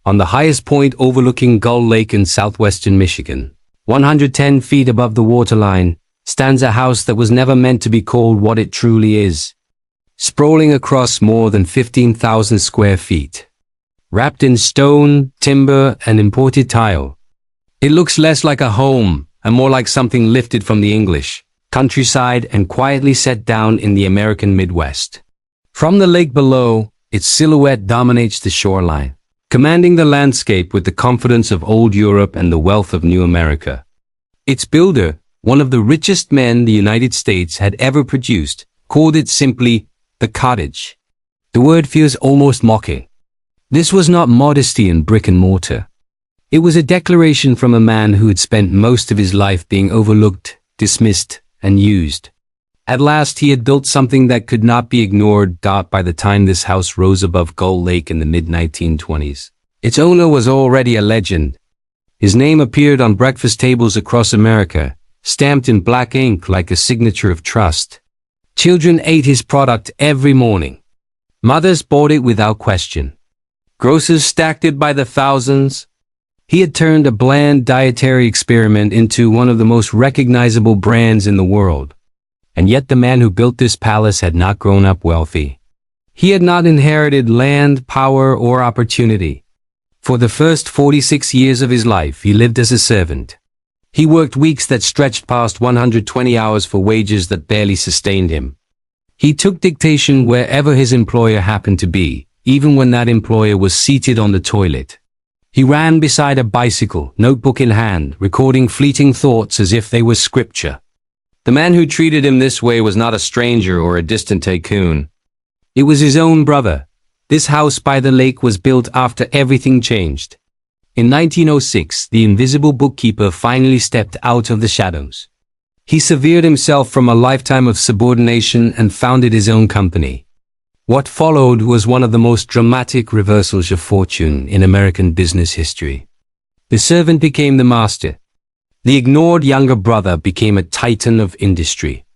on the highest point overlooking Gull Lake in southwestern Michigan, 110 feet above the waterline, stands a house that was never meant to be called what it truly is. Sprawling across more than 15,000 square feet. Wrapped in stone, timber, and imported tile. It looks less like a home and more like something lifted from the English countryside and quietly set down in the American Midwest. From the lake below, its silhouette dominates the shoreline, commanding the landscape with the confidence of old Europe and the wealth of new America. Its builder, one of the richest men the United States had ever produced, called it simply the cottage. The word feels almost mocking. This was not modesty in brick and mortar. It was a declaration from a man who had spent most of his life being overlooked, dismissed, and used. At last he had built something that could not be ignored. By the time this house rose above Gull Lake in the mid-1920s, its owner was already a legend. His name appeared on breakfast tables across America, stamped in black ink like a signature of trust. Children ate his product every morning. Mothers bought it without question. Grocers stacked it by the thousands. He had turned a bland dietary experiment into one of the most recognizable brands in the world. And yet the man who built this palace had not grown up wealthy. He had not inherited land, power, or opportunity. For the first 46 years of his life, he lived as a servant. He worked weeks that stretched past 120 hours for wages that barely sustained him. He took dictation wherever his employer happened to be, even when that employer was seated on the toilet. He ran beside a bicycle, notebook in hand, recording fleeting thoughts as if they were scripture. The man who treated him this way was not a stranger or a distant tycoon. It was his own brother. This house by the lake was built after everything changed. In 1906, the invisible bookkeeper finally stepped out of the shadows. He severed himself from a lifetime of subordination and founded his own company. What followed was one of the most dramatic reversals of fortune in American business history. The servant became the master. The ignored younger brother became a titan of industry.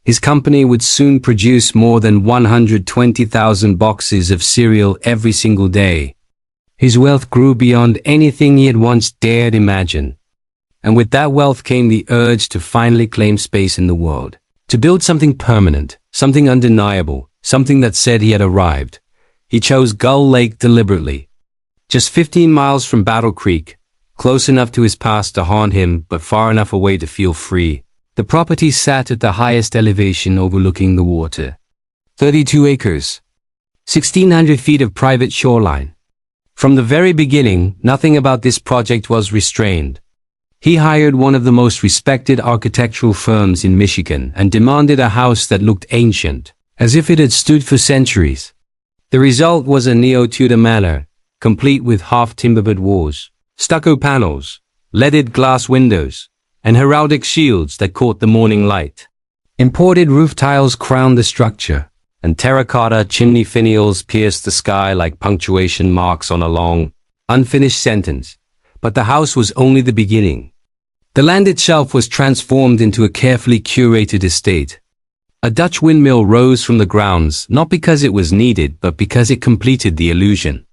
His company would soon produce more than 120,000 boxes of cereal every single day. His wealth grew beyond anything he had once dared imagine. And with that wealth came the urge to finally claim space in the world, to build something permanent, something undeniable, something that said he had arrived. He chose Gull Lake deliberately. Just 15 miles from Battle Creek, close enough to his past to haunt him, but far enough away to feel free. The property sat at the highest elevation overlooking the water. 32 acres. 1,600 feet of private shoreline. From the very beginning, nothing about this project was restrained. He hired one of the most respected architectural firms in Michigan and demanded a house that looked ancient, as if it had stood for centuries. The result was a neo-Tudor manor, complete with half-timbered walls, stucco panels, leaded glass windows, and heraldic shields that caught the morning light. Imported roof tiles crowned the structure, and terracotta chimney finials pierced the sky like punctuation marks on a long, unfinished sentence. But the house was only the beginning. The land itself was transformed into a carefully curated estate. A Dutch windmill rose from the grounds, not because it was needed, but because it completed the illusion.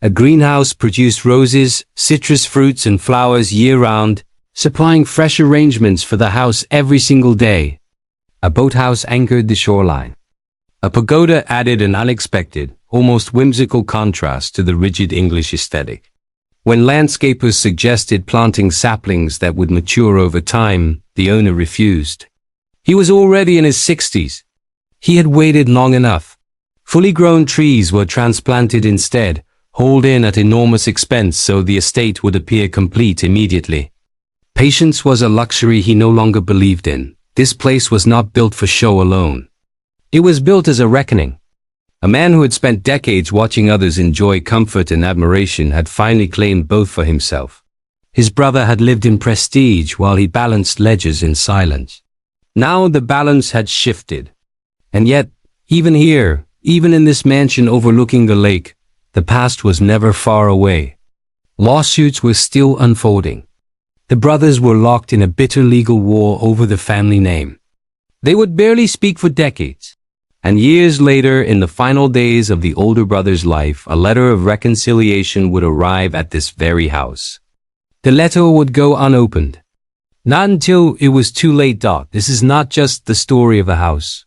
A greenhouse produced roses, citrus fruits, and flowers year-round, supplying fresh arrangements for the house every single day. A boathouse anchored the shoreline. A pagoda added an unexpected, almost whimsical contrast to the rigid English aesthetic. When landscapers suggested planting saplings that would mature over time, the owner refused. He was already in his 60s. He had waited long enough. Fully grown trees were transplanted instead, hauled in at enormous expense so the estate would appear complete immediately. Patience was a luxury he no longer believed in. This place was not built for show alone. It was built as a reckoning. A man who had spent decades watching others enjoy comfort and admiration had finally claimed both for himself. His brother had lived in prestige while he balanced ledgers in silence. Now the balance had shifted. And yet, even here, even in this mansion overlooking the lake, the past was never far away. Lawsuits were still unfolding. The brothers were locked in a bitter legal war over the family name. They would barely speak for decades. And years later, in the final days of the older brother's life, a letter of reconciliation would arrive at this very house. The letter would go unopened. Not until it was too late. This is not just the story of a house.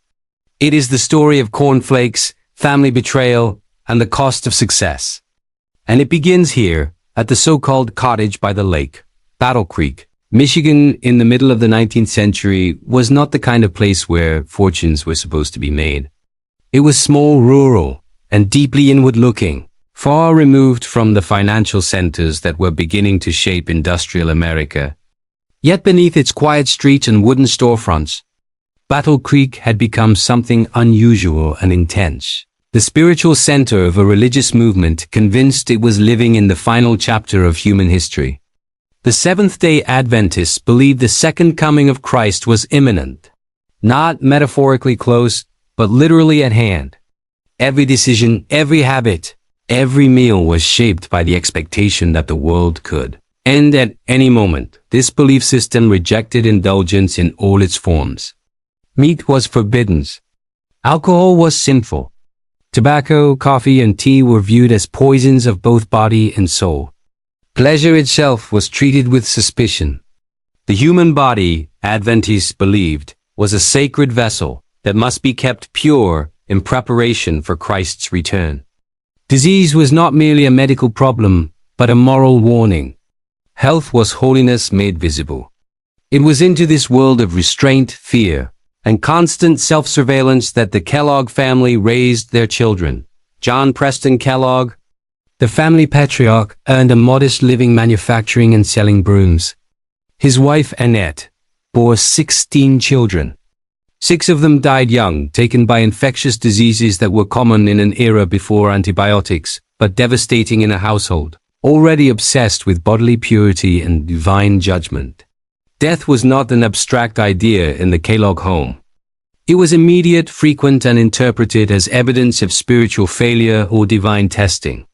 It is the story of cornflakes, family betrayal, and the cost of success. And it begins here, at the so-called cottage by the lake, Battle Creek. Michigan, in the middle of the 19th century, was not the kind of place where fortunes were supposed to be made. It was small, rural, and deeply inward-looking, far removed from the financial centers that were beginning to shape industrial America. Yet beneath its quiet streets and wooden storefronts, Battle Creek had become something unusual and intense. The spiritual center of a religious movement convinced it was living in the final chapter of human history. The Seventh-day Adventists believed the second coming of Christ was imminent. Not metaphorically close, but literally at hand. Every decision, every habit, every meal was shaped by the expectation that the world could end at any moment. This belief system rejected indulgence in all its forms. Meat was forbidden. Alcohol was sinful. Tobacco, coffee, and tea were viewed as poisons of both body and soul. Pleasure itself was treated with suspicion. The human body, Adventists believed, was a sacred vessel that must be kept pure in preparation for Christ's return. Disease was not merely a medical problem, but a moral warning. Health was holiness made visible. It was into this world of restraint, fear, and constant self-surveillance that the Kellogg family raised their children. John Preston Kellogg, the family patriarch, earned a modest living manufacturing and selling brooms. His wife, Annette, bore 16 children. 6 of them died young, taken by infectious diseases that were common in an era before antibiotics, but devastating in a household already obsessed with bodily purity and divine judgment. Death was not an abstract idea in the Kellogg home. It was immediate, frequent, and interpreted as evidence of spiritual failure or divine testing.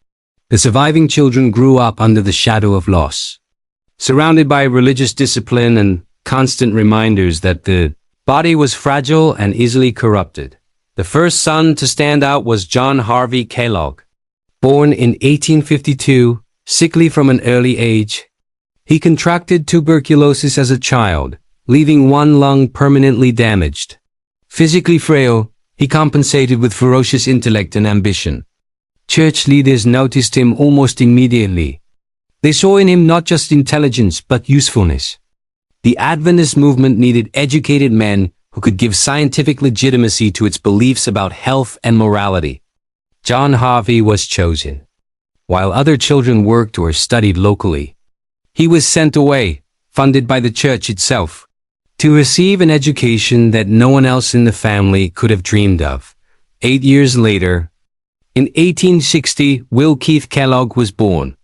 The surviving children grew up under the shadow of loss, surrounded by religious discipline and constant reminders that the body was fragile and easily corrupted. The first son to stand out was John Harvey Kellogg. Born in 1852, sickly from an early age, he contracted tuberculosis as a child, leaving one lung permanently damaged. Physically frail, he compensated with ferocious intellect and ambition. Church leaders noticed him almost immediately. They saw in him not just intelligence, but usefulness. The Adventist movement needed educated men who could give scientific legitimacy to its beliefs about health and morality. John Harvey was chosen. While other children worked or studied locally, he was sent away, funded by the church itself, to receive an education that no one else in the family could have dreamed of. 8 years later, in 1860, Will Keith Kellogg was born.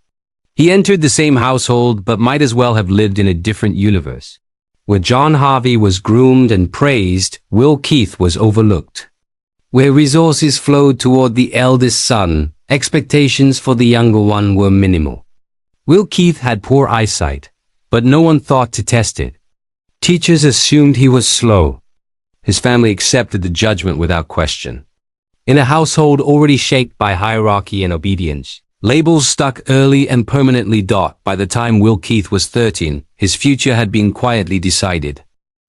He entered the same household, but might as well have lived in a different universe. Where John Harvey was groomed and praised, Will Keith was overlooked. Where resources flowed toward the eldest son, expectations for the younger one were minimal. Will Keith had poor eyesight, but no one thought to test it. Teachers assumed he was slow. His family accepted the judgment without question. In a household already shaped by hierarchy and obedience, labels stuck early and permanently. By the time Will Keith was 13, his future had been quietly decided.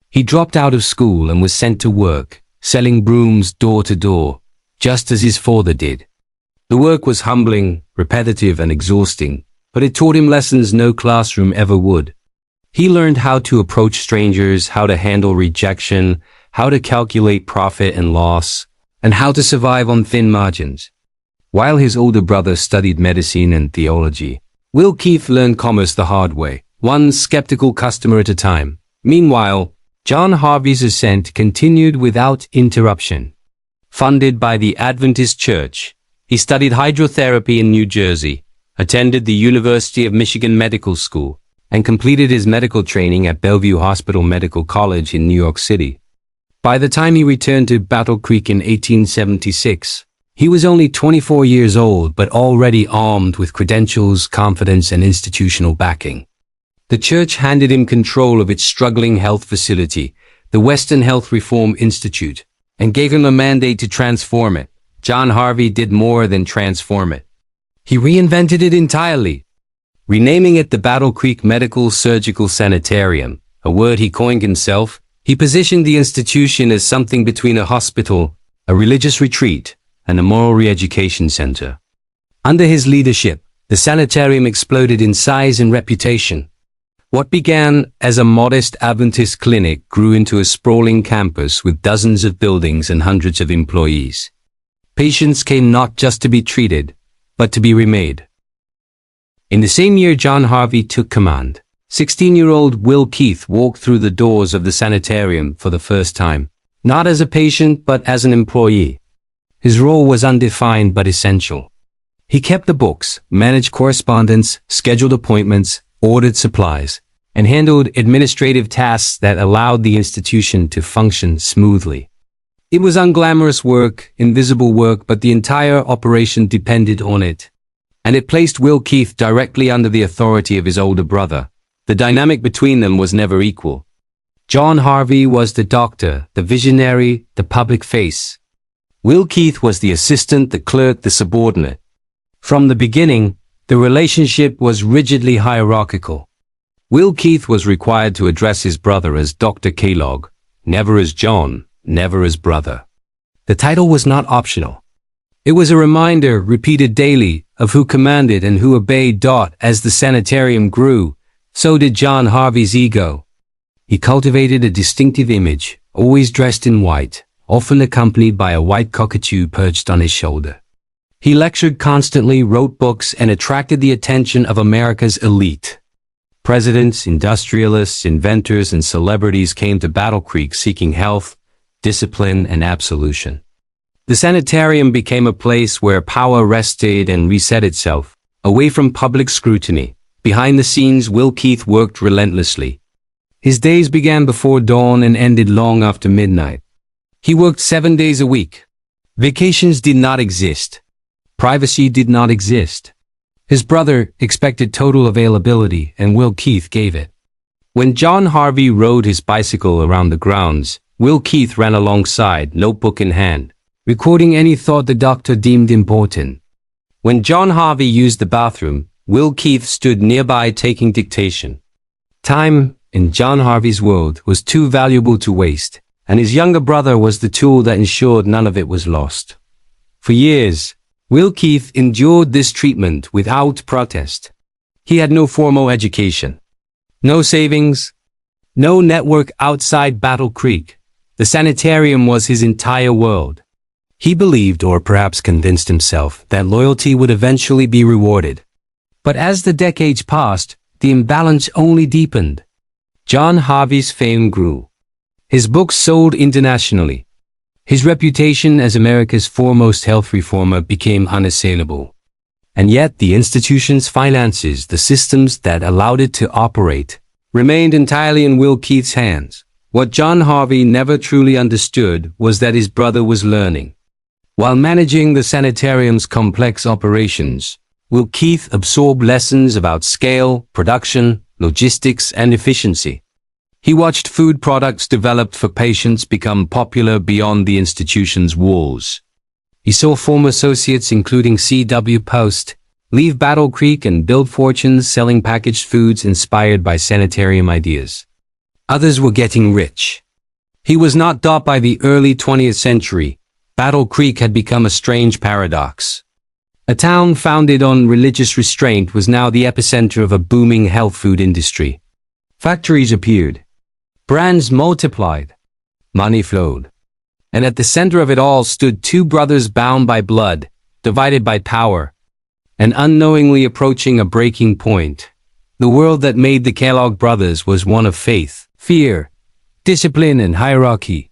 He dropped out of school and was sent to work, selling brooms door to door, just as his father did. The work was humbling, repetitive, and exhausting, but it taught him lessons no classroom ever would. He learned how to approach strangers, how to handle rejection, how to calculate profit and loss, and how to survive on thin margins. While his older brother studied medicine and theology, Will Keith learned commerce the hard way, one skeptical customer at a time. Meanwhile, John Harvey's ascent continued without interruption. Funded by the Adventist Church, he studied hydrotherapy in New Jersey, attended the University of Michigan Medical School, and completed his medical training at Bellevue Hospital Medical College in New York City. By the time he returned to Battle Creek in 1876, he was only 24 years old, but already armed with credentials, confidence, and institutional backing. The church handed him control of its struggling health facility, the Western Health Reform Institute, and gave him a mandate to transform it. John Harvey did more than transform it. He reinvented it entirely, renaming it the Battle Creek Medical Surgical Sanitarium, a word he coined himself. He positioned the institution as something between a hospital, a religious retreat, and a moral re-education center. Under his leadership, the sanitarium exploded in size and reputation. What began as a modest Adventist clinic grew into a sprawling campus with dozens of buildings and hundreds of employees. Patients came not just to be treated, but to be remade. In the same year John Harvey took command, 16-year-old Will Keith walked through the doors of the sanitarium for the first time, not as a patient but as an employee. His role was undefined but essential. He kept the books, managed correspondence, scheduled appointments, ordered supplies, and handled administrative tasks that allowed the institution to function smoothly. It was unglamorous work, invisible work, but the entire operation depended on it. And it placed Will Keith directly under the authority of his older brother. The dynamic between them was never equal. John Harvey was the doctor, the visionary, the public face. Will Keith was the assistant, the clerk, the subordinate. From the beginning, the relationship was rigidly hierarchical. Will Keith was required to address his brother as Dr. Kellogg, never as John, never as brother. The title was not optional. It was a reminder, repeated daily, of who commanded and who obeyed. As the sanitarium grew, so did John Harvey's ego. He cultivated a distinctive image, always dressed in white, often accompanied by a white cockatoo perched on his shoulder. He lectured constantly, wrote books, and attracted the attention of America's elite. Presidents, industrialists, inventors, and celebrities came to Battle Creek seeking health, discipline, and absolution. The sanitarium became a place where power rested and reset itself, away from public scrutiny. Behind the scenes, Will Keith worked relentlessly. His days began before dawn and ended long after midnight. He worked 7 days a week. Vacations did not exist. Privacy did not exist. His brother expected total availability, and Will Keith gave it. When John Harvey rode his bicycle around the grounds, Will Keith ran alongside, notebook in hand, recording any thought the doctor deemed important. When John Harvey used the bathroom, Will Keith stood nearby taking dictation. Time, in John Harvey's world, was too valuable to waste, and his younger brother was the tool that ensured none of it was lost. For years, Will Keith endured this treatment without protest. He had no formal education, no savings, no network outside Battle Creek. The sanitarium was his entire world. He believed, or perhaps convinced himself, that loyalty would eventually be rewarded. But as the decades passed, the imbalance only deepened. John Harvey's fame grew. His books sold internationally. His reputation as America's foremost health reformer became unassailable. And yet the institution's finances, the systems that allowed it to operate, remained entirely in Will Keith's hands. What John Harvey never truly understood was that his brother was learning. While managing the sanitarium's complex operations, Will Keith absorbed lessons about scale, production, logistics, and efficiency. He watched food products developed for patients become popular beyond the institution's walls. He saw former associates, including C.W. Post, leave Battle Creek and build fortunes selling packaged foods inspired by sanitarium ideas. Others were getting rich. He was not daunted by the early 20th century. Battle Creek had become a strange paradox. A town founded on religious restraint was now the epicenter of a booming health food industry. Factories appeared. Brands multiplied. Money flowed. And at the center of it all stood two brothers bound by blood, divided by power, and unknowingly approaching a breaking point. The world that made the Kellogg brothers was one of faith, fear, discipline, and hierarchy.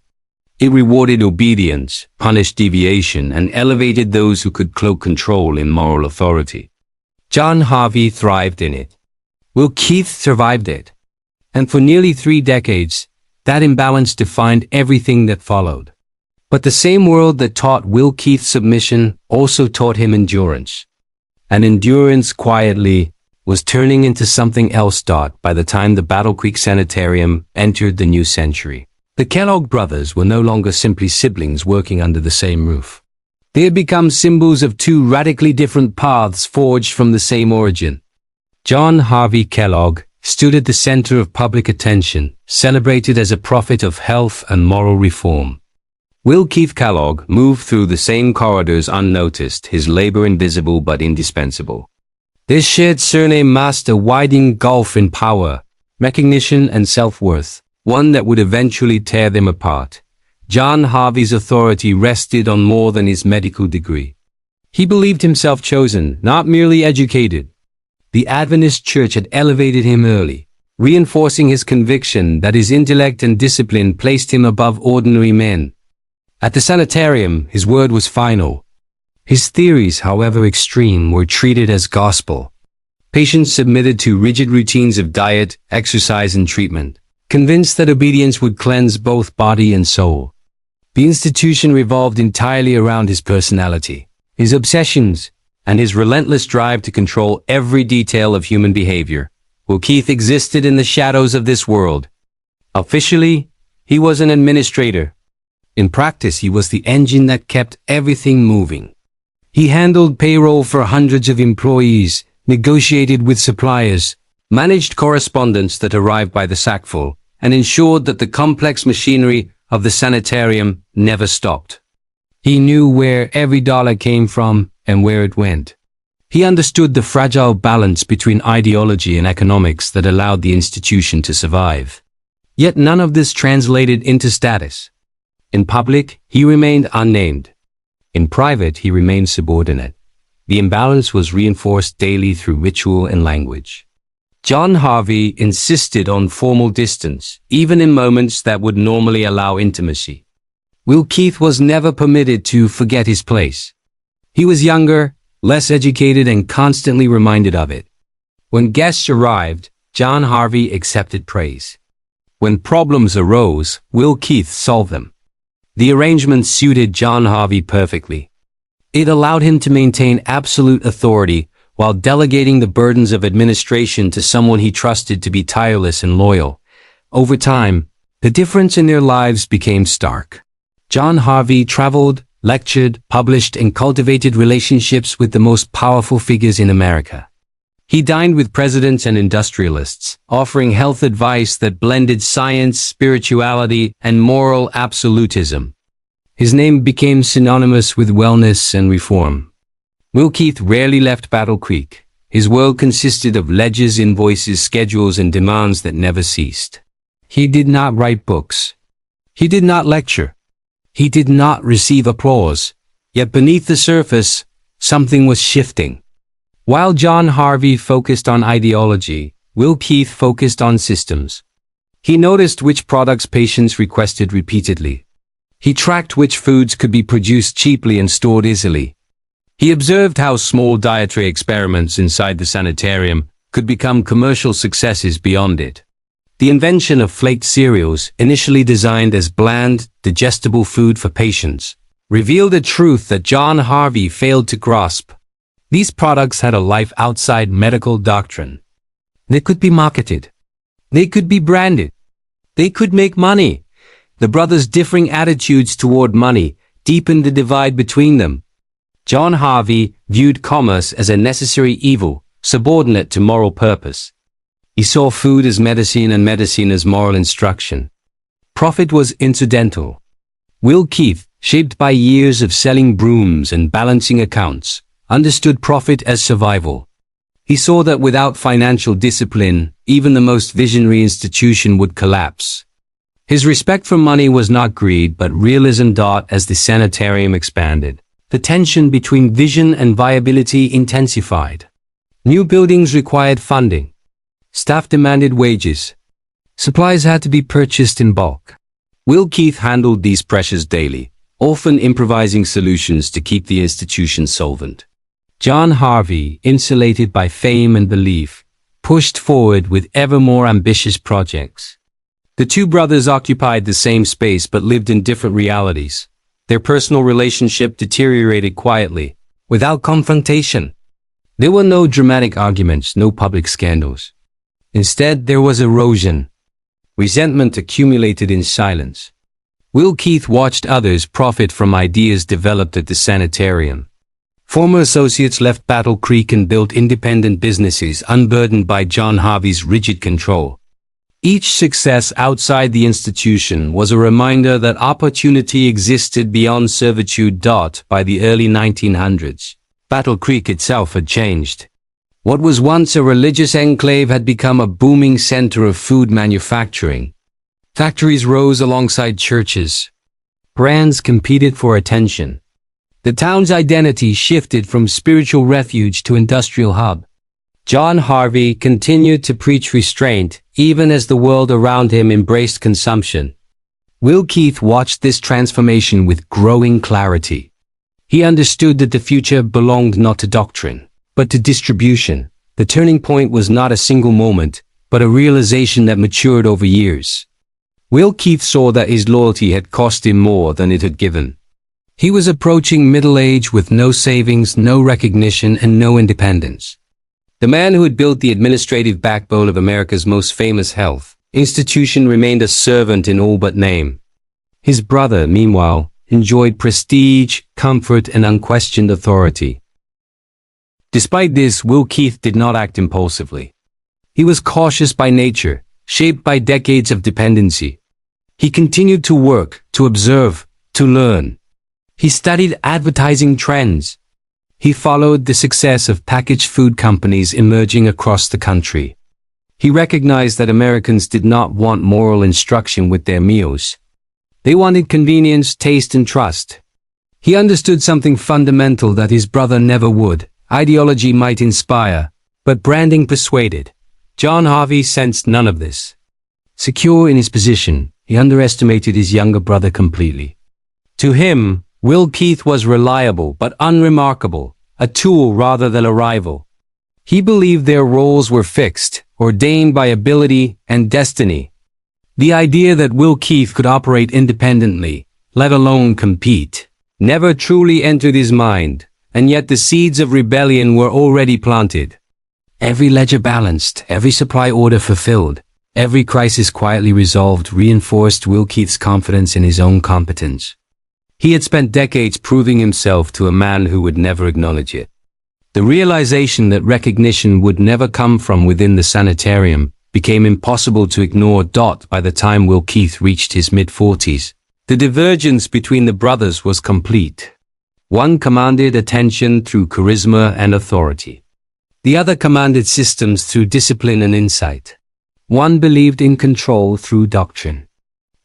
It rewarded obedience, punished deviation, and elevated those who could cloak control in moral authority. John Harvey thrived in it. Will Keith survived it. And for nearly 3 decades, that imbalance defined everything that followed. But the same world that taught Will Keith submission also taught him endurance. And endurance quietly was turning into something else. By the time the Battle Creek Sanitarium entered the new century, The Kellogg brothers were no longer simply siblings working under the same roof. They had become symbols of two radically different paths forged from the same origin. John Harvey Kellogg stood at the center of public attention, celebrated as a prophet of health and moral reform. Will Keith Kellogg moved through the same corridors unnoticed, his labor invisible but indispensable. Their shared surname masked a widening gulf in power, recognition, and self-worth, one that would eventually tear them apart. John Harvey's authority rested on more than his medical degree. He believed himself chosen, not merely educated. The Adventist Church had elevated him early, reinforcing his conviction that his intellect and discipline placed him above ordinary men. At the sanitarium, his word was final. His theories, however extreme, were treated as gospel. Patients submitted to rigid routines of diet, exercise, and treatment, convinced that obedience would cleanse both body and soul. The institution revolved entirely around his personality, his obsessions, and his relentless drive to control every detail of human behavior. Will Keith existed in the shadows of this world. Officially, he was an administrator. In practice, he was the engine that kept everything moving. He handled payroll for hundreds of employees, negotiated with suppliers, managed correspondence that arrived by the sackful, and ensured that the complex machinery of the sanitarium never stopped. He knew where every dollar came from and where it went. He understood the fragile balance between ideology and economics that allowed the institution to survive. Yet none of this translated into status. In public, he remained unnamed. In private, he remained subordinate. The imbalance was reinforced daily through ritual and language. John Harvey insisted on formal distance, even in moments that would normally allow intimacy. Will Keith was never permitted to forget his place. He was younger, less educated, and constantly reminded of it. When guests arrived, John Harvey accepted praise. When problems arose, Will Keith solved them. The arrangement suited John Harvey perfectly. It allowed him to maintain absolute authority while delegating the burdens of administration to someone he trusted to be tireless and loyal. Over time, the difference in their lives became stark. John Harvey traveled, lectured, published, and cultivated relationships with the most powerful figures in America. He dined with presidents and industrialists, offering health advice that blended science, spirituality, and moral absolutism. His name became synonymous with wellness and reform. Will Keith rarely left Battle Creek. His world consisted of ledgers, invoices, schedules, and demands that never ceased. He did not write books. He did not lecture. He did not receive applause. Yet beneath the surface, something was shifting. While John Harvey focused on ideology, Will Keith focused on systems. He noticed which products patients requested repeatedly. He tracked which foods could be produced cheaply and stored easily. He observed how small dietary experiments inside the sanitarium could become commercial successes beyond it. The invention of Flakes cereals, initially designed as bland, digestible food for patients, revealed a truth that John Harvey failed to grasp. These products had a life outside medical doctrine. They could be marketed. They could be branded. They could make money. The brothers' differing attitudes toward money deepened the divide between them. John Harvey viewed commerce as a necessary evil, subordinate to moral purpose. He saw food as medicine and medicine as moral instruction. Profit was incidental. Will Keith, shaped by years of selling brooms and balancing accounts, understood profit as survival. He saw that without financial discipline, even the most visionary institution would collapse. His respect for money was not greed but realism. As the sanitarium expanded, the tension between vision and viability intensified. New buildings required funding. Staff demanded wages. Supplies had to be purchased in bulk. Will Keith handled these pressures daily, often improvising solutions to keep the institution solvent. John Harvey, insulated by fame and belief, pushed forward with ever more ambitious projects. The two brothers occupied the same space but lived in different realities. Their personal relationship deteriorated quietly, without confrontation. There were no dramatic arguments, no public scandals. Instead, there was erosion. Resentment accumulated in silence. Will Keith watched others profit from ideas developed at the sanitarium. Former associates left Battle Creek and built independent businesses unburdened by John Harvey's rigid control. Each success outside the institution was a reminder that opportunity existed beyond servitude. By the early 1900s, Battle Creek itself had changed. What was once a religious enclave had become a booming center of food manufacturing. Factories rose alongside churches. Brands competed for attention. The town's identity shifted from spiritual refuge to industrial hub. John Harvey continued to preach restraint, even as the world around him embraced consumption. Will Keith watched this transformation with growing clarity. He understood that the future belonged not to doctrine, but to distribution. The turning point was not a single moment, but a realization that matured over years. Will Keith saw that his loyalty had cost him more than it had given. He was approaching middle age with no savings, no recognition, and no independence. The man who had built the administrative backbone of America's most famous health institution remained a servant in all but name. His brother, meanwhile, enjoyed prestige, comfort, and unquestioned authority. Despite this, Will Keith did not act impulsively. He was cautious by nature, shaped by decades of dependency. He continued to work, to observe, to learn. He studied advertising trends. He followed the success of packaged food companies emerging across the country. He recognized that Americans did not want moral instruction with their meals. They wanted convenience, taste, and trust. He understood something fundamental that his brother never would. Ideology might inspire, but branding persuaded. John Harvey sensed none of this. Secure in his position, he underestimated his younger brother completely. To him, Will Keith was reliable but unremarkable, a tool rather than a rival. He believed their roles were fixed, ordained by ability and destiny. The idea that Will Keith could operate independently, let alone compete, never truly entered his mind, and yet the seeds of rebellion were already planted. Every ledger balanced, every supply order fulfilled, every crisis quietly resolved reinforced Will Keith's confidence in his own competence. He had spent decades proving himself to a man who would never acknowledge it. The realization that recognition would never come from within the sanitarium became impossible to ignore. By the time Will Keith reached his mid-40s, the divergence between the brothers was complete. One commanded attention through charisma and authority. The other commanded systems through discipline and insight. One believed in control through doctrine.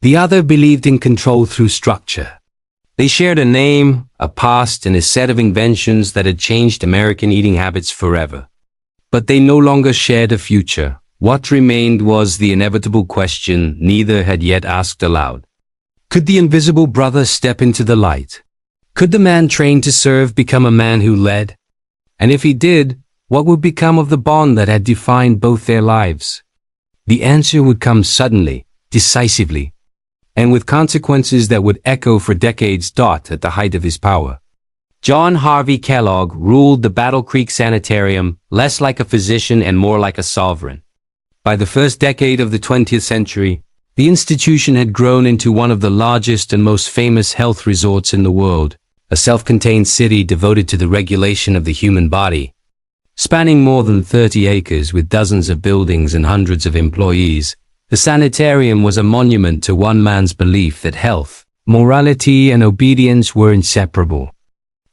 The other believed in control through structure. They shared a name, a past, and a set of inventions that had changed American eating habits forever. But they no longer shared a future. What remained was the inevitable question neither had yet asked aloud. Could the invisible brother step into the light? Could the man trained to serve become a man who led? And if he did, what would become of the bond that had defined both their lives? The answer would come suddenly, decisively, and with consequences that would echo for decades. At the height of his power, John Harvey Kellogg ruled the Battle Creek Sanitarium less like a physician and more like a sovereign. By the first decade of the 20th century, the institution had grown into one of the largest and most famous health resorts in the world, a self-contained city devoted to the regulation of the human body. Spanning more than 30 acres with dozens of buildings and hundreds of employees, the sanitarium was a monument to one man's belief that health, morality, and obedience were inseparable.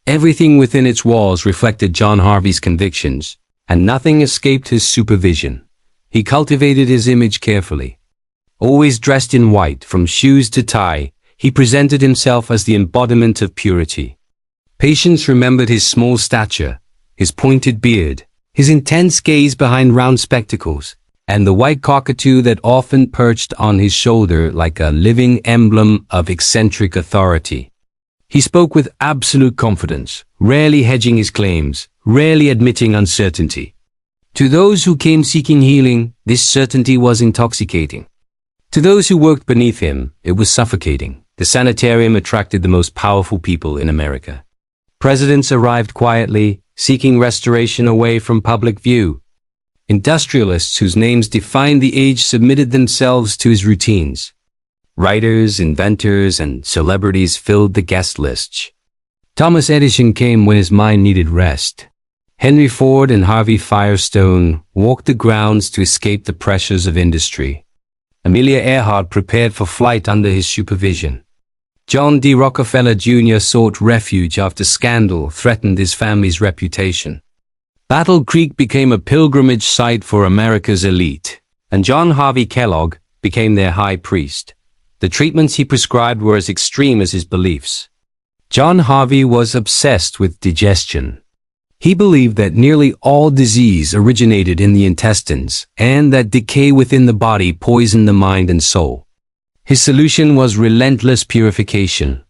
Everything within its walls reflected John Harvey's convictions, and nothing escaped his supervision. He cultivated his image carefully. Always dressed in white from shoes to tie, he presented himself as the embodiment of purity. Patients remembered his small stature, his pointed beard, his intense gaze behind round spectacles, and the white cockatoo that often perched on his shoulder like a living emblem of eccentric authority. He spoke with absolute confidence, rarely hedging his claims, rarely admitting uncertainty. To those who came seeking healing, this certainty was intoxicating. To those who worked beneath him, it was suffocating. The sanitarium attracted the most powerful people in America. Presidents arrived quietly, seeking restoration away from public view. Industrialists whose names defined the age submitted themselves to his routines. Writers, inventors, and celebrities filled the guest lists. Thomas Edison came when his mind needed rest. Henry Ford and Harvey Firestone walked the grounds to escape the pressures of industry. Amelia Earhart prepared for flight under his supervision. John D. Rockefeller Jr. sought refuge after scandal threatened his family's reputation. Battle Creek became a pilgrimage site for America's elite, and John Harvey Kellogg became their high priest. The treatments he prescribed were as extreme as his beliefs. John Harvey was obsessed with digestion. He believed that nearly all disease originated in the intestines and that decay within the body poisoned the mind and soul. His solution was relentless purification.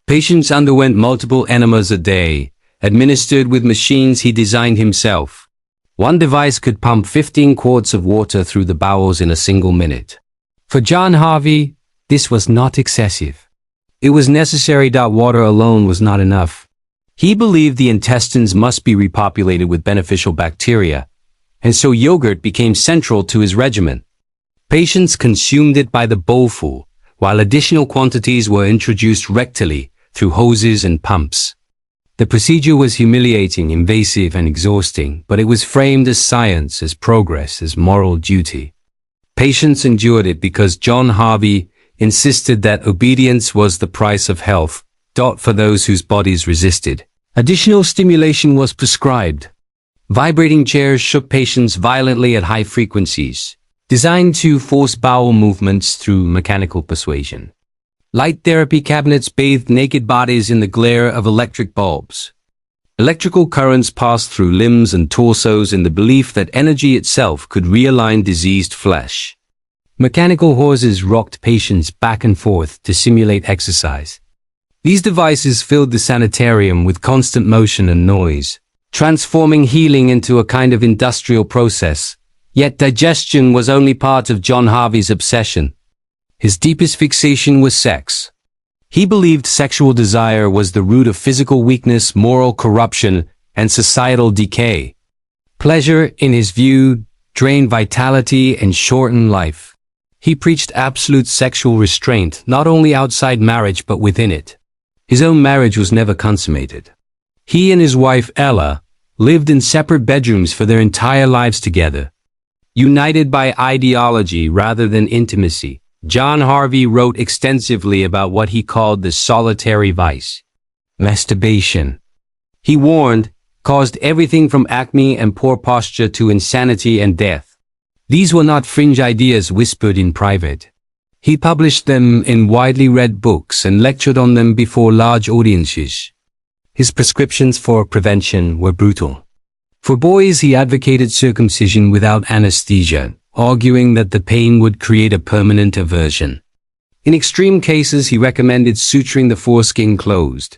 Patients underwent multiple enemas a day, administered with machines he designed himself. One device could pump 15 quarts of water through the bowels in a single minute. For John Harvey, this was not excessive. It was necessary. Water alone was not enough. He believed the intestines must be repopulated with beneficial bacteria, and so yogurt became central to his regimen. Patients consumed it by the bowlful, while additional quantities were introduced rectally through hoses and pumps. The procedure was humiliating, invasive, and exhausting, but it was framed as science, as progress, as moral duty. Patients endured it because John Harvey insisted that obedience was the price of health, for those whose bodies resisted. Additional stimulation was prescribed. Vibrating chairs shook patients violently at high frequencies, designed to force bowel movements through mechanical persuasion. Light therapy cabinets bathed naked bodies in the glare of electric bulbs. Electrical currents passed through limbs and torsos in the belief that energy itself could realign diseased flesh. Mechanical horses rocked patients back and forth to simulate exercise. These devices filled the sanitarium with constant motion and noise, transforming healing into a kind of industrial process. Yet digestion was only part of John Harvey's obsession. His deepest fixation was sex. He believed sexual desire was the root of physical weakness, moral corruption, and societal decay. Pleasure, in his view, drained vitality and shortened life. He preached absolute sexual restraint, not only outside marriage but within it. His own marriage was never consummated. He and his wife, Ella, lived in separate bedrooms for their entire lives together. United by ideology rather than intimacy, John Harvey wrote extensively about what he called the solitary vice, masturbation. He warned, caused everything from acne and poor posture to insanity and death. These were not fringe ideas whispered in private. He published them in widely read books and lectured on them before large audiences. His prescriptions for prevention were brutal. For boys, he advocated circumcision without anesthesia, arguing that the pain would create a permanent aversion. In extreme cases, he recommended suturing the foreskin closed.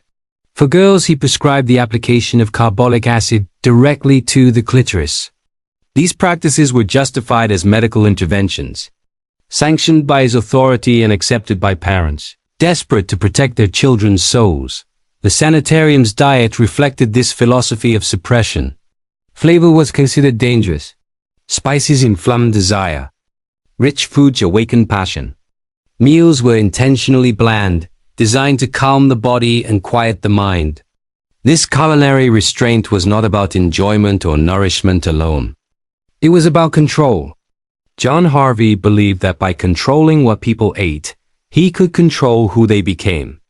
For girls, he prescribed the application of carbolic acid directly to the clitoris. These practices were justified as medical interventions, sanctioned by his authority and accepted by parents, desperate to protect their children's souls. The sanitarium's diet reflected this philosophy of suppression. Flavor was considered dangerous. Spices inflamed desire. Rich foods awakened passion. Meals were intentionally bland, designed to calm the body and quiet the mind. This culinary restraint was not about enjoyment or nourishment alone. It was about control. John Harvey believed that by controlling what people ate, he could control who they became.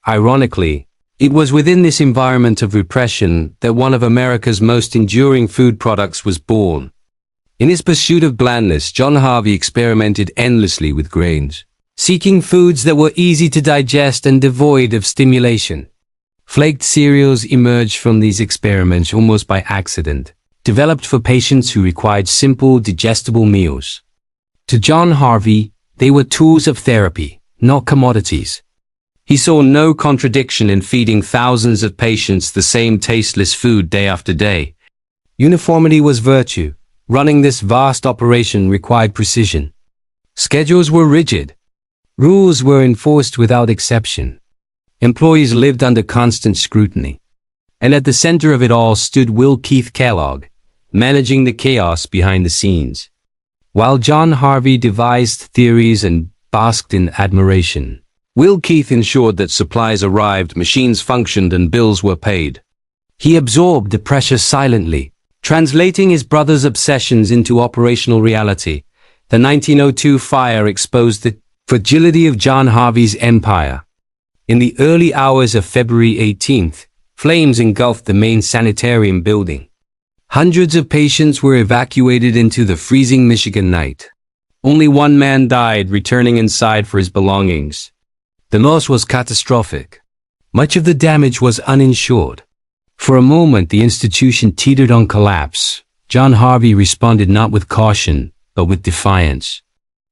Ironically, it was within this environment of repression that one of America's most enduring food products was born. In his pursuit of blandness, John Harvey experimented endlessly with grains, seeking foods that were easy to digest and devoid of stimulation. Flaked cereals emerged from these experiments almost by accident, developed for patients who required simple, digestible meals. To John Harvey, they were tools of therapy, not commodities. He saw no contradiction in feeding thousands of patients the same tasteless food day after day. Uniformity was virtue. Running this vast operation required precision. Schedules were rigid. Rules were enforced without exception. Employees lived under constant scrutiny. And at the center of it all stood Will Keith Kellogg, managing the chaos behind the scenes. While John Harvey devised theories and basked in admiration. Will Keith ensured that supplies arrived, machines functioned, and bills were paid. He absorbed the pressure silently, translating his brother's obsessions into operational reality. The 1902 fire exposed the fragility of John Harvey's empire. In the early hours of February 18th, flames engulfed the main sanitarium building. Hundreds of patients were evacuated into the freezing Michigan night. Only one man died, returning inside for his belongings. The loss was catastrophic. Much of the damage was uninsured. For a moment, the institution teetered on collapse. John Harvey responded not with caution, but with defiance.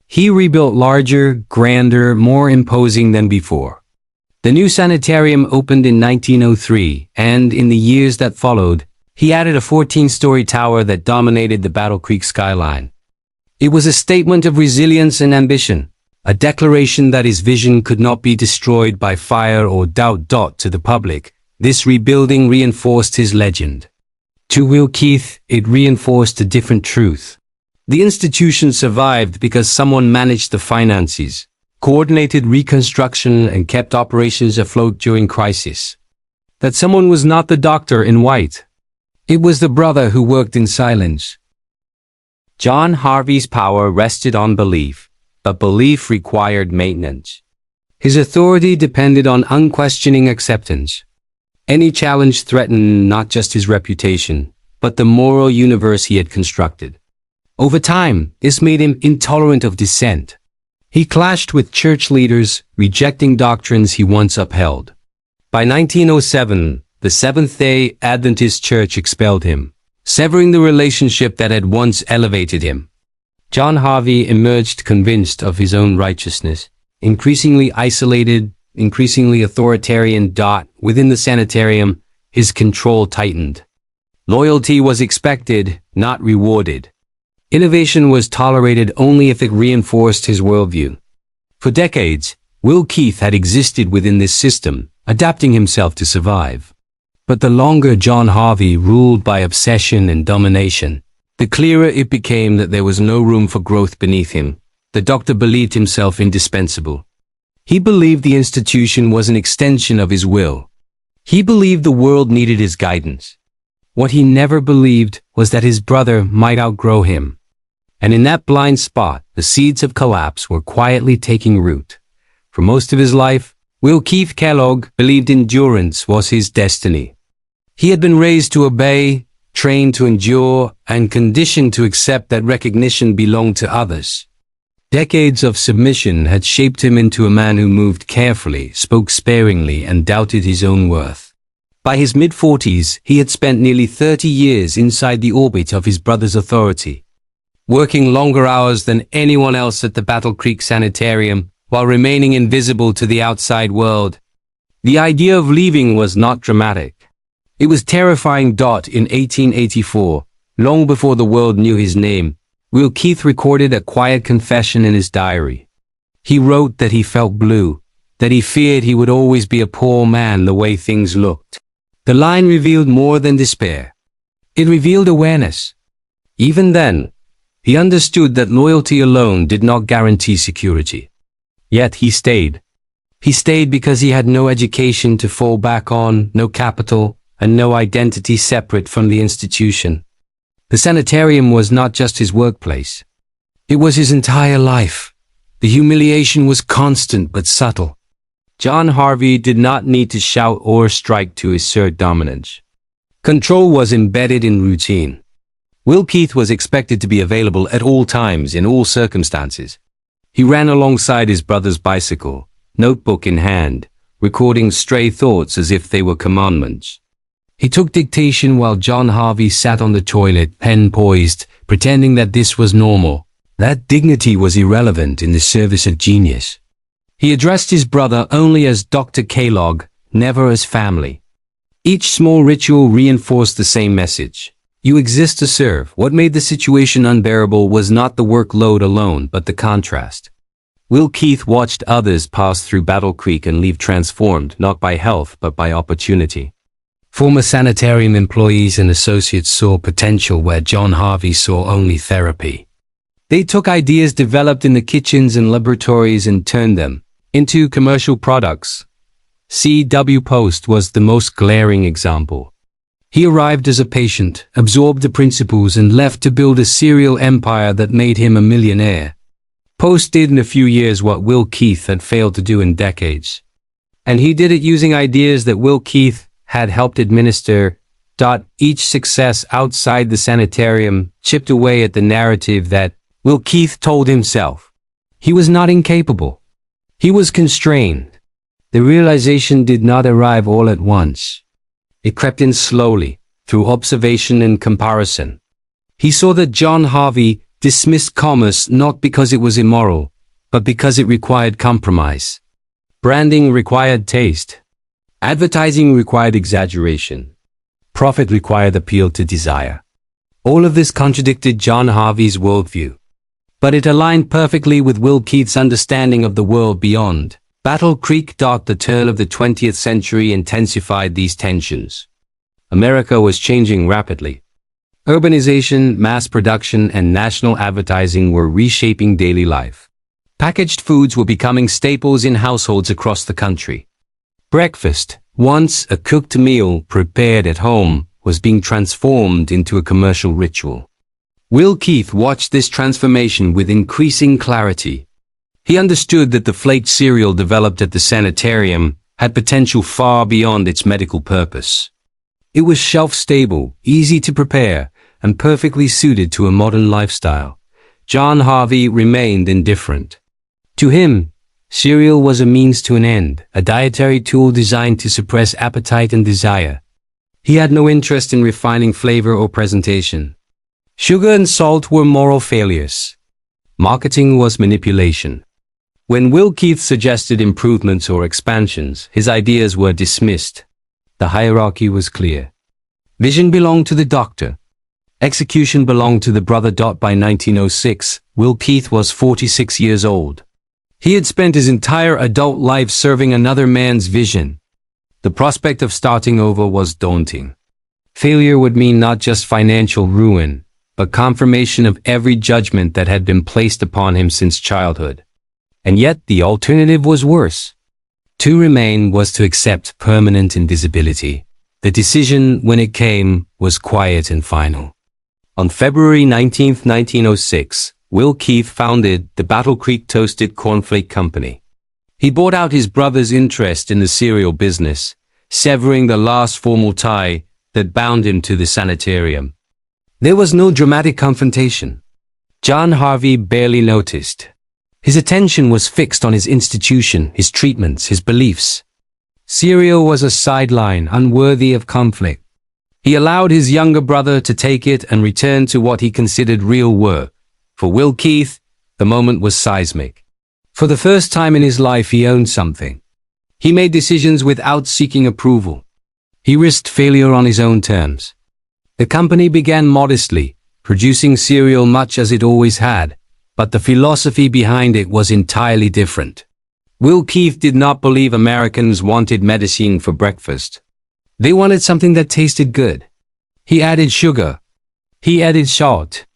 He rebuilt larger, grander, more imposing than before. The new sanitarium opened in 1903, and in the years that followed, he added a 14-story tower that dominated the Battle Creek skyline. It was a statement of resilience and ambition, a declaration that his vision could not be destroyed by fire or doubt. To the public, this rebuilding reinforced his legend. To Will Keith, it reinforced a different truth. The institution survived because someone managed the finances, coordinated reconstruction, and kept operations afloat during crisis. That someone was not the doctor in white. It was the brother who worked in silence. John Harvey's power rested on belief, but belief required maintenance. His authority depended on unquestioning acceptance. Any challenge threatened not just his reputation, but the moral universe he had constructed. Over time, this made him intolerant of dissent. He clashed with church leaders, rejecting doctrines he once upheld. By 1907, the Seventh-day Adventist Church expelled him, severing the relationship that had once elevated him. John Harvey emerged convinced of his own righteousness, increasingly isolated, increasingly authoritarian. Within the sanitarium, his control tightened. Loyalty was expected, not rewarded. Innovation was tolerated only if it reinforced his worldview. For decades, Will Keith had existed within this system, adapting himself to survive. But the longer John Harvey ruled by obsession and domination, the clearer it became that there was no room for growth beneath him. The doctor believed himself indispensable. He believed the institution was an extension of his will. He believed the world needed his guidance. What he never believed was that his brother might outgrow him. And in that blind spot, the seeds of collapse were quietly taking root. For most of his life, Will Keith Kellogg believed endurance was his destiny. He had been raised to obey, trained to endure, and conditioned to accept that recognition belonged to others. Decades of submission had shaped him into a man who moved carefully, spoke sparingly, and doubted his own worth. By his mid-40s, he had spent nearly 30 years inside the orbit of his brother's authority, working longer hours than anyone else at the Battle Creek Sanitarium, while remaining invisible to the outside world. The idea of leaving was not dramatic. It was terrifying. In 1884, long before the world knew his name, Will Keith recorded a quiet confession in his diary. He wrote that he felt blue, that he feared he would always be a poor man the way things looked. The line revealed more than despair. It revealed awareness. Even then, he understood that loyalty alone did not guarantee security. Yet he stayed. He stayed because he had no education to fall back on, no capital, and no identity separate from the institution. The sanitarium was not just his workplace. It was his entire life. The humiliation was constant but subtle. John Harvey did not need to shout or strike to assert dominance. Control was embedded in routine. Will Keith was expected to be available at all times in all circumstances. He ran alongside his brother's bicycle, notebook in hand, recording stray thoughts as if they were commandments. He took dictation while John Harvey sat on the toilet, pen poised, pretending that this was normal. That dignity was irrelevant in the service of genius. He addressed his brother only as Dr. Kellogg, never as family. Each small ritual reinforced the same message. You exist to serve. What made the situation unbearable was not the workload alone, but the contrast. Will Keith watched others pass through Battle Creek and leave transformed, not by health, but by opportunity. Former sanitarium employees and associates saw potential where John Harvey saw only therapy. They took ideas developed in the kitchens and laboratories and turned them into commercial products. C.W. Post was the most glaring example. He arrived as a patient, absorbed the principles, and left to build a cereal empire that made him a millionaire. Post did in a few years what Will Keith had failed to do in decades. And he did it using ideas that Will Keith had helped administer. Each success outside the sanitarium chipped away at the narrative that Will Keith told himself. He was not incapable. He was constrained. The realization did not arrive all at once. It crept in slowly, through observation and comparison. He saw that John Harvey dismissed commerce not because it was immoral, but because it required compromise. Branding required taste. Advertising required exaggeration. Profit required appeal to desire. All of this contradicted John Harvey's worldview. But it aligned perfectly with Will Keith's understanding of the world beyond. Battle Creek. The turn of the 20th century intensified these tensions. America was changing rapidly. Urbanization, mass production, and national advertising were reshaping daily life. Packaged foods were becoming staples in households across the country. Breakfast, once a cooked meal prepared at home, was being transformed into a commercial ritual. Will Keith watched this transformation with increasing clarity. He understood that the Flakes cereal developed at the sanitarium had potential far beyond its medical purpose. It was shelf-stable, easy to prepare, and perfectly suited to a modern lifestyle. John Harvey remained indifferent. To him, cereal was a means to an end, a dietary tool designed to suppress appetite and desire. He had no interest in refining flavor or presentation. Sugar and salt were moral failures. Marketing was manipulation. When Will Keith suggested improvements or expansions, his ideas were dismissed. The hierarchy was clear. Vision belonged to the doctor. Execution belonged to the brother. By 1906, Will Keith was 46 years old. He had spent his entire adult life serving another man's vision. The prospect of starting over was daunting. Failure would mean not just financial ruin, but confirmation of every judgment that had been placed upon him since childhood. And yet the alternative was worse. To remain was to accept permanent invisibility. The decision, when it came, was quiet and final. On February 19, 1906, Will Keith founded the Battle Creek Toasted Cornflake Company. He bought out his brother's interest in the cereal business, severing the last formal tie that bound him to the sanitarium. There was no dramatic confrontation. John Harvey barely noticed. His attention was fixed on his institution, his treatments, his beliefs. Cereal was a sideline, unworthy of conflict. He allowed his younger brother to take it and return to what he considered real work. For Will Keith, the moment was seismic. For the first time in his life, he owned something. He made decisions without seeking approval. He risked failure on his own terms. The company began modestly, producing cereal much as it always had, but the philosophy behind it was entirely different. Will Keith did not believe Americans wanted medicine for breakfast. They wanted something that tasted good. He added sugar. He added salt.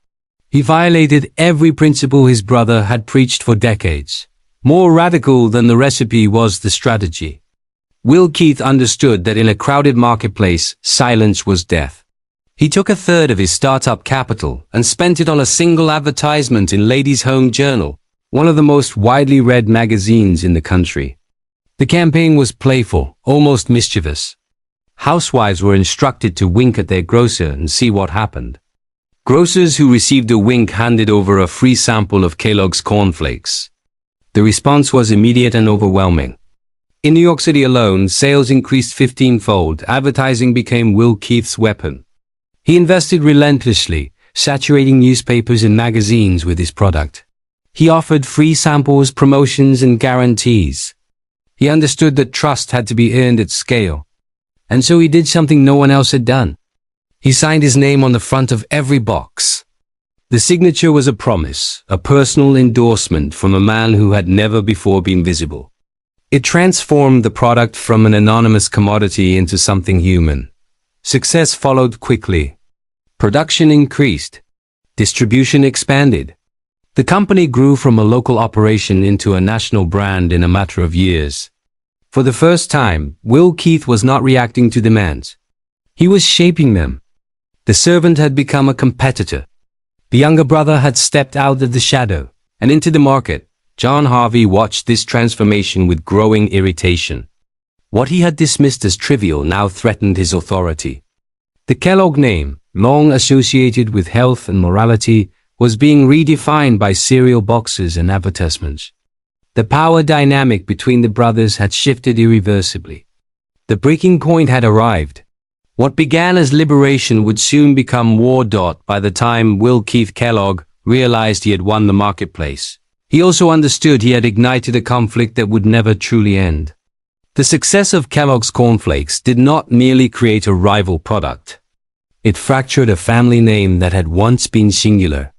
He violated every principle his brother had preached for decades. More radical than the recipe was the strategy. Will Keith understood that in a crowded marketplace, silence was death. He took a third of his startup capital and spent it on a single advertisement in Ladies' Home Journal, one of the most widely read magazines in the country. The campaign was playful, almost mischievous. Housewives were instructed to wink at their grocer and see what happened. Grocers who received a wink handed over a free sample of Kellogg's cornflakes. The response was immediate and overwhelming. In New York City alone, sales increased 15-fold. Advertising became Will Keith's weapon. He invested relentlessly, saturating newspapers and magazines with his product. He offered free samples, promotions, and guarantees. He understood that trust had to be earned at scale. And so he did something no one else had done. He signed his name on the front of every box. The signature was a promise, a personal endorsement from a man who had never before been visible. It transformed the product from an anonymous commodity into something human. Success followed quickly. Production increased. Distribution expanded. The company grew from a local operation into a national brand in a matter of years. For the first time, Will Keith was not reacting to demands. He was shaping them. The servant had become a competitor. The younger brother had stepped out of the shadow and into the market. John Harvey watched this transformation with growing irritation. What he had dismissed as trivial now threatened his authority. The Kellogg name, long associated with health and morality, was being redefined by cereal boxes and advertisements. The power dynamic between the brothers had shifted irreversibly. The breaking point had arrived. What began as liberation would soon become war. By the time Will Keith Kellogg realized he had won the marketplace, he also understood he had ignited a conflict that would never truly end. The success of Kellogg's cornflakes did not merely create a rival product. It fractured a family name that had once been singular.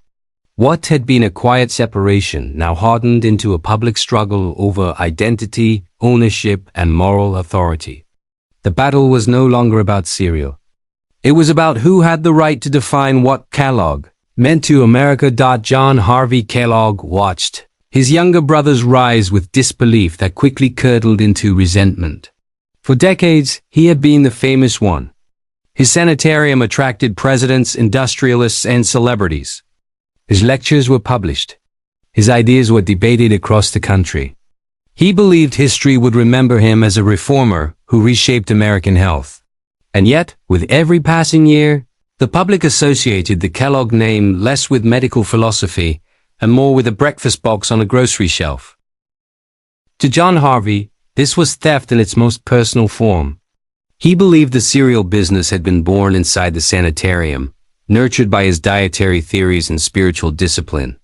What had been a quiet separation now hardened into a public struggle over identity, ownership, and moral authority. The battle was no longer about cereal. It was about who had the right to define what Kellogg meant to America. John Harvey Kellogg watched his younger brother's rise with disbelief that quickly curdled into resentment. For decades, he had been the famous one. His sanitarium attracted presidents, industrialists, and celebrities. His lectures were published. His ideas were debated across the country. He believed history would remember him as a reformer who reshaped American health. And yet, with every passing year, the public associated the Kellogg name less with medical philosophy and more with a breakfast box on a grocery shelf. To John Harvey, this was theft in its most personal form. He believed the cereal business had been born inside the sanitarium, nurtured by his dietary theories and spiritual discipline.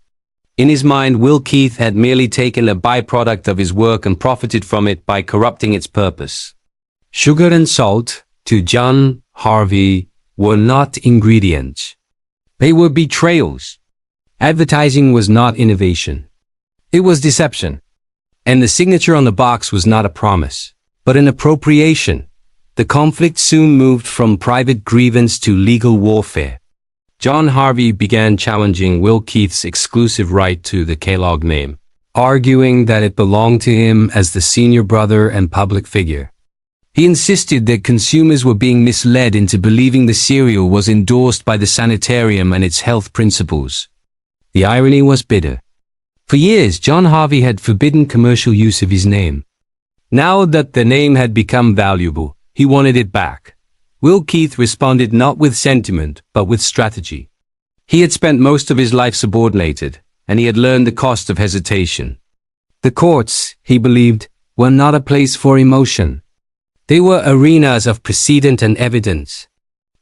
In his mind, Will Keith had merely taken a byproduct of his work and profited from it by corrupting its purpose. Sugar and salt, to John Harvey, were not ingredients. They were betrayals. Advertising was not innovation. It was deception. And the signature on the box was not a promise, but an appropriation. The conflict soon moved from private grievance to legal warfare. John Harvey began challenging Will Keith's exclusive right to the Kellogg name, arguing that it belonged to him as the senior brother and public figure. He insisted that consumers were being misled into believing the cereal was endorsed by the sanitarium and its health principles. The irony was bitter. For years, John Harvey had forbidden commercial use of his name. Now that the name had become valuable, he wanted it back. Will Keith responded not with sentiment, but with strategy. He had spent most of his life subordinated, and he had learned the cost of hesitation. The courts, he believed, were not a place for emotion. They were arenas of precedent and evidence.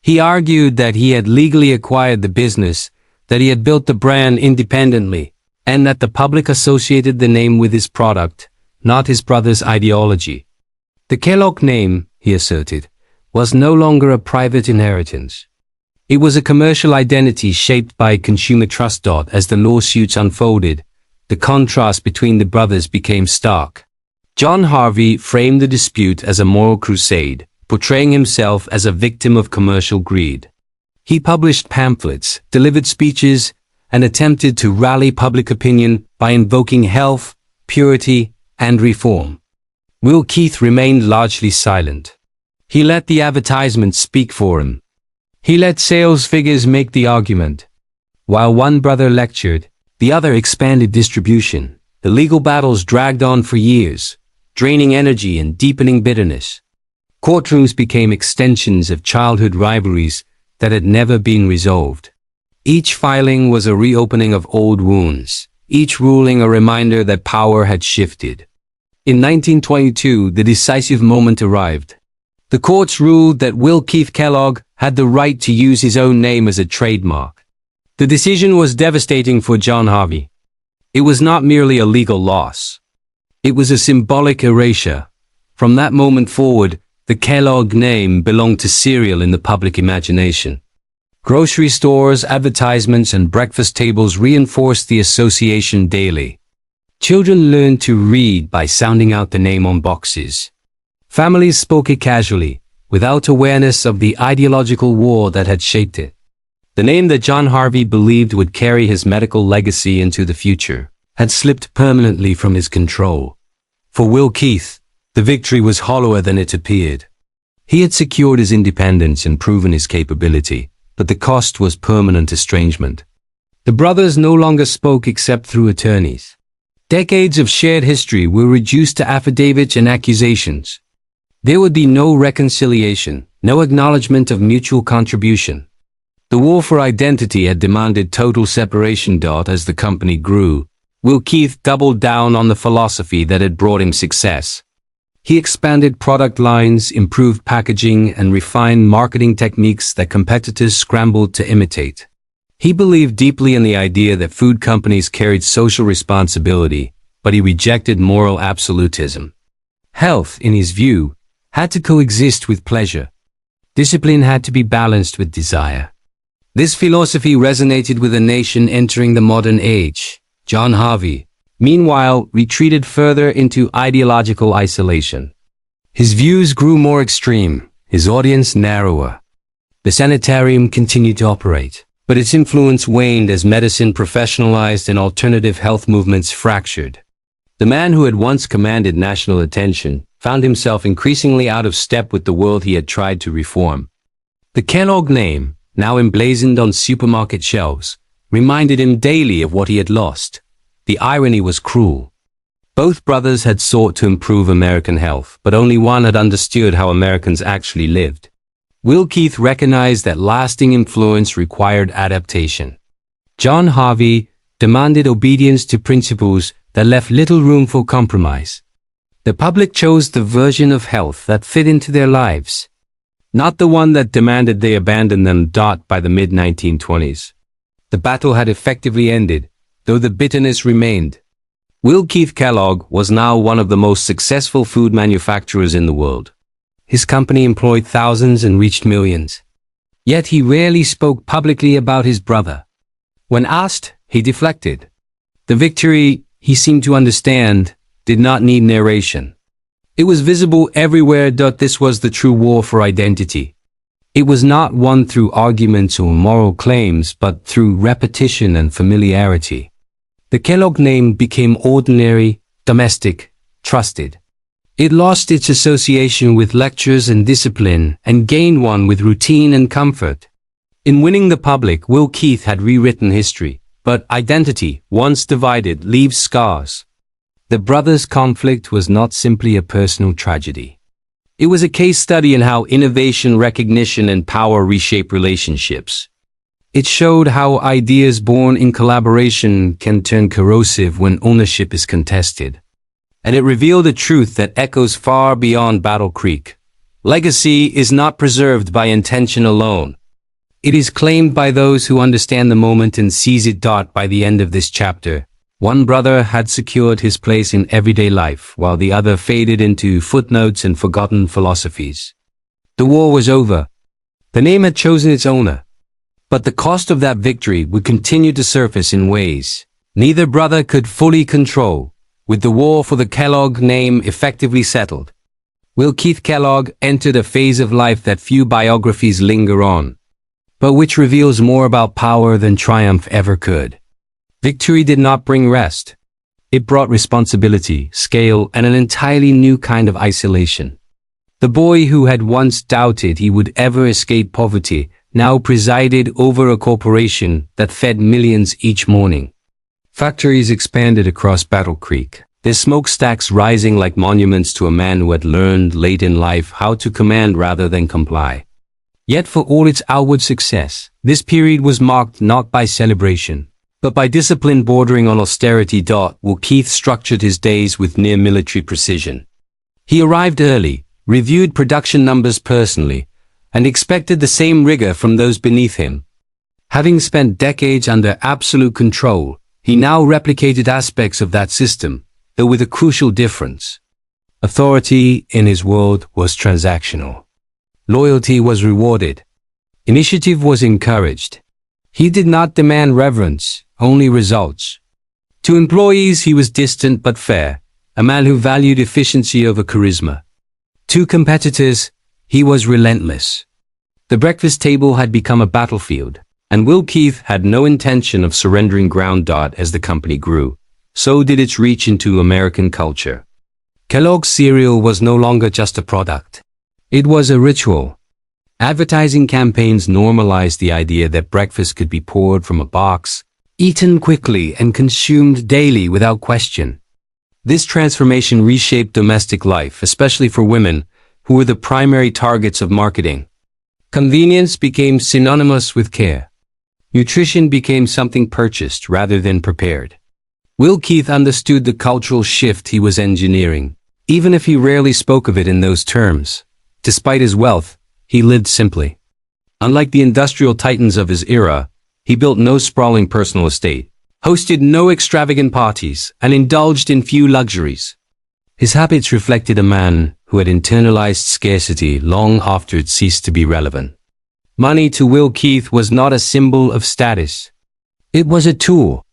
He argued that he had legally acquired the business, that he had built the brand independently, and that the public associated the name with his product, not his brother's ideology. The Kellogg name, he asserted, was no longer a private inheritance. It was a commercial identity shaped by consumer trust. As the lawsuits unfolded, the contrast between the brothers became stark. John Harvey framed the dispute as a moral crusade, portraying himself as a victim of commercial greed. He published pamphlets, delivered speeches, and attempted to rally public opinion by invoking health, purity, and reform. Will Keith remained largely silent. He let the advertisements speak for him. He let sales figures make the argument. While one brother lectured, the other expanded distribution. The legal battles dragged on for years, draining energy and deepening bitterness. Courtrooms became extensions of childhood rivalries that had never been resolved. Each filing was a reopening of old wounds, each ruling a reminder that power had shifted. In 1922, the decisive moment arrived. The courts ruled that Will Keith Kellogg had the right to use his own name as a trademark. The decision was devastating for John Harvey. It was not merely a legal loss. It was a symbolic erasure. From that moment forward, the Kellogg name belonged to cereal in the public imagination. Grocery stores, advertisements, and breakfast tables reinforced the association daily. Children learned to read by sounding out the name on boxes. Families spoke it casually, without awareness of the ideological war that had shaped it. The name that John Harvey believed would carry his medical legacy into the future had slipped permanently from his control. For Will Keith, the victory was hollower than it appeared. He had secured his independence and proven his capability, but the cost was permanent estrangement. The brothers no longer spoke except through attorneys. Decades of shared history were reduced to affidavits and accusations. There would be no reconciliation, no acknowledgement of mutual contribution. The war for identity had demanded total separation. As the company grew, Will Keith doubled down on the philosophy that had brought him success. He expanded product lines, improved packaging, and refined marketing techniques that competitors scrambled to imitate. He believed deeply in the idea that food companies carried social responsibility, but he rejected moral absolutism. Health, in his view, had to coexist with pleasure. Discipline had to be balanced with desire. This philosophy resonated with a nation entering the modern age. John Harvey, meanwhile, retreated further into ideological isolation. His views grew more extreme, his audience narrower. The sanitarium continued to operate, but its influence waned as medicine professionalized and alternative health movements fractured. The man who had once commanded national attention found himself increasingly out of step with the world he had tried to reform. The Kellogg name, now emblazoned on supermarket shelves, reminded him daily of what he had lost. The irony was cruel. Both brothers had sought to improve American health, but only one had understood how Americans actually lived. Will Keith recognized that lasting influence required adaptation. John Harvey demanded obedience to principles that left little room for compromise. The public chose the version of health that fit into their lives, not the one that demanded they abandon them. By the mid-1920s, the battle had effectively ended, though the bitterness remained. Will Keith Kellogg was now one of the most successful food manufacturers in the world. His company employed thousands and reached millions. Yet he rarely spoke publicly about his brother. When asked, he deflected. The victory, he seemed to understand, did not need narration. It was visible everywhere. This was the true war for identity. It was not won through arguments or moral claims, but through repetition and familiarity. The Kellogg name became ordinary, domestic, trusted. It lost its association with lectures and discipline and gained one with routine and comfort. In winning the public, Will Keith had rewritten history, but identity, once divided, leaves scars. The brothers' conflict was not simply a personal tragedy. It was a case study in how innovation, recognition, and power reshape relationships. It showed how ideas born in collaboration can turn corrosive when ownership is contested. And it revealed a truth that echoes far beyond Battle Creek. Legacy is not preserved by intention alone. It is claimed by those who understand the moment and seize it. By the end of this chapter, one brother had secured his place in everyday life, while the other faded into footnotes and forgotten philosophies. The war was over. The name had chosen its owner. But the cost of that victory would continue to surface in ways neither brother could fully control. With the war for the Kellogg name effectively settled, Will Keith Kellogg entered a phase of life that few biographies linger on, but which reveals more about power than triumph ever could. Victory did not bring rest. It brought responsibility, scale, and an entirely new kind of isolation. The boy who had once doubted he would ever escape poverty now presided over a corporation that fed millions each morning. Factories expanded across Battle Creek, their smokestacks rising like monuments to a man who had learned late in life how to command rather than comply. Yet for all its outward success, this period was marked not by celebration, but by discipline bordering on austerity. Will Keith structured his days with near-military precision. He arrived early, reviewed production numbers personally, and expected the same rigor from those beneath him. Having spent decades under absolute control, he now replicated aspects of that system, though with a crucial difference. Authority in his world was transactional. Loyalty was rewarded. Initiative was encouraged. He did not demand reverence, only results. To employees he was distant but fair, a man who valued efficiency over charisma. To competitors, he was relentless. The breakfast table had become a battlefield, And Will Keith had no intention of surrendering ground. As the company grew, so did its reach into American culture. Kellogg's cereal was no longer just a product. It was a ritual. Advertising campaigns normalized the idea that breakfast could be poured from a box, eaten quickly and consumed daily without question. This transformation reshaped domestic life, especially for women, who were the primary targets of marketing. Convenience became synonymous with care. Nutrition became something purchased rather than prepared. Will Keith understood the cultural shift he was engineering, even if he rarely spoke of it in those terms. Despite his wealth, he lived simply. Unlike the industrial titans of his era, he built no sprawling personal estate, hosted no extravagant parties, and indulged in few luxuries. His habits reflected a man who had internalized scarcity long after it ceased to be relevant. Money to Will Keith was not a symbol of status. It was a tool,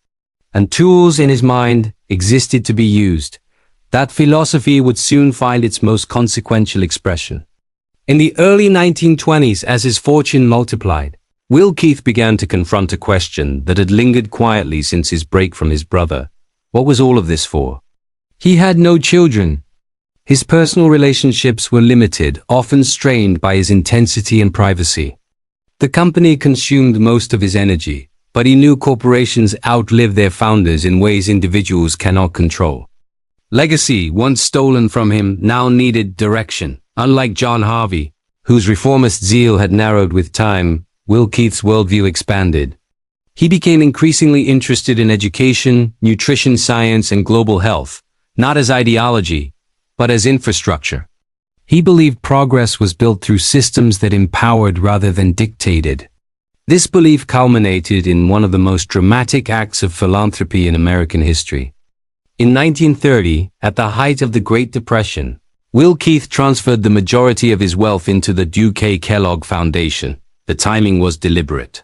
and tools in his mind existed to be used. That philosophy would soon find its most consequential expression. In the early 1920s, as his fortune multiplied, Will Keith began to confront a question that had lingered quietly since his break from his brother. What was all of this for? He had no children. His personal relationships were limited, often strained by his intensity and privacy. The company consumed most of his energy, but he knew corporations outlive their founders in ways individuals cannot control. Legacy, once stolen from him, now needed direction. Unlike John Harvey, whose reformist zeal had narrowed with time, Will Keith's worldview expanded. He became increasingly interested in education, nutrition science, and global health, not as ideology, but as infrastructure. He believed progress was built through systems that empowered rather than dictated. This belief culminated in one of the most dramatic acts of philanthropy in American history. In 1930, at the height of the Great Depression, Will Keith transferred the majority of his wealth into the Kellogg Foundation. The timing was deliberate.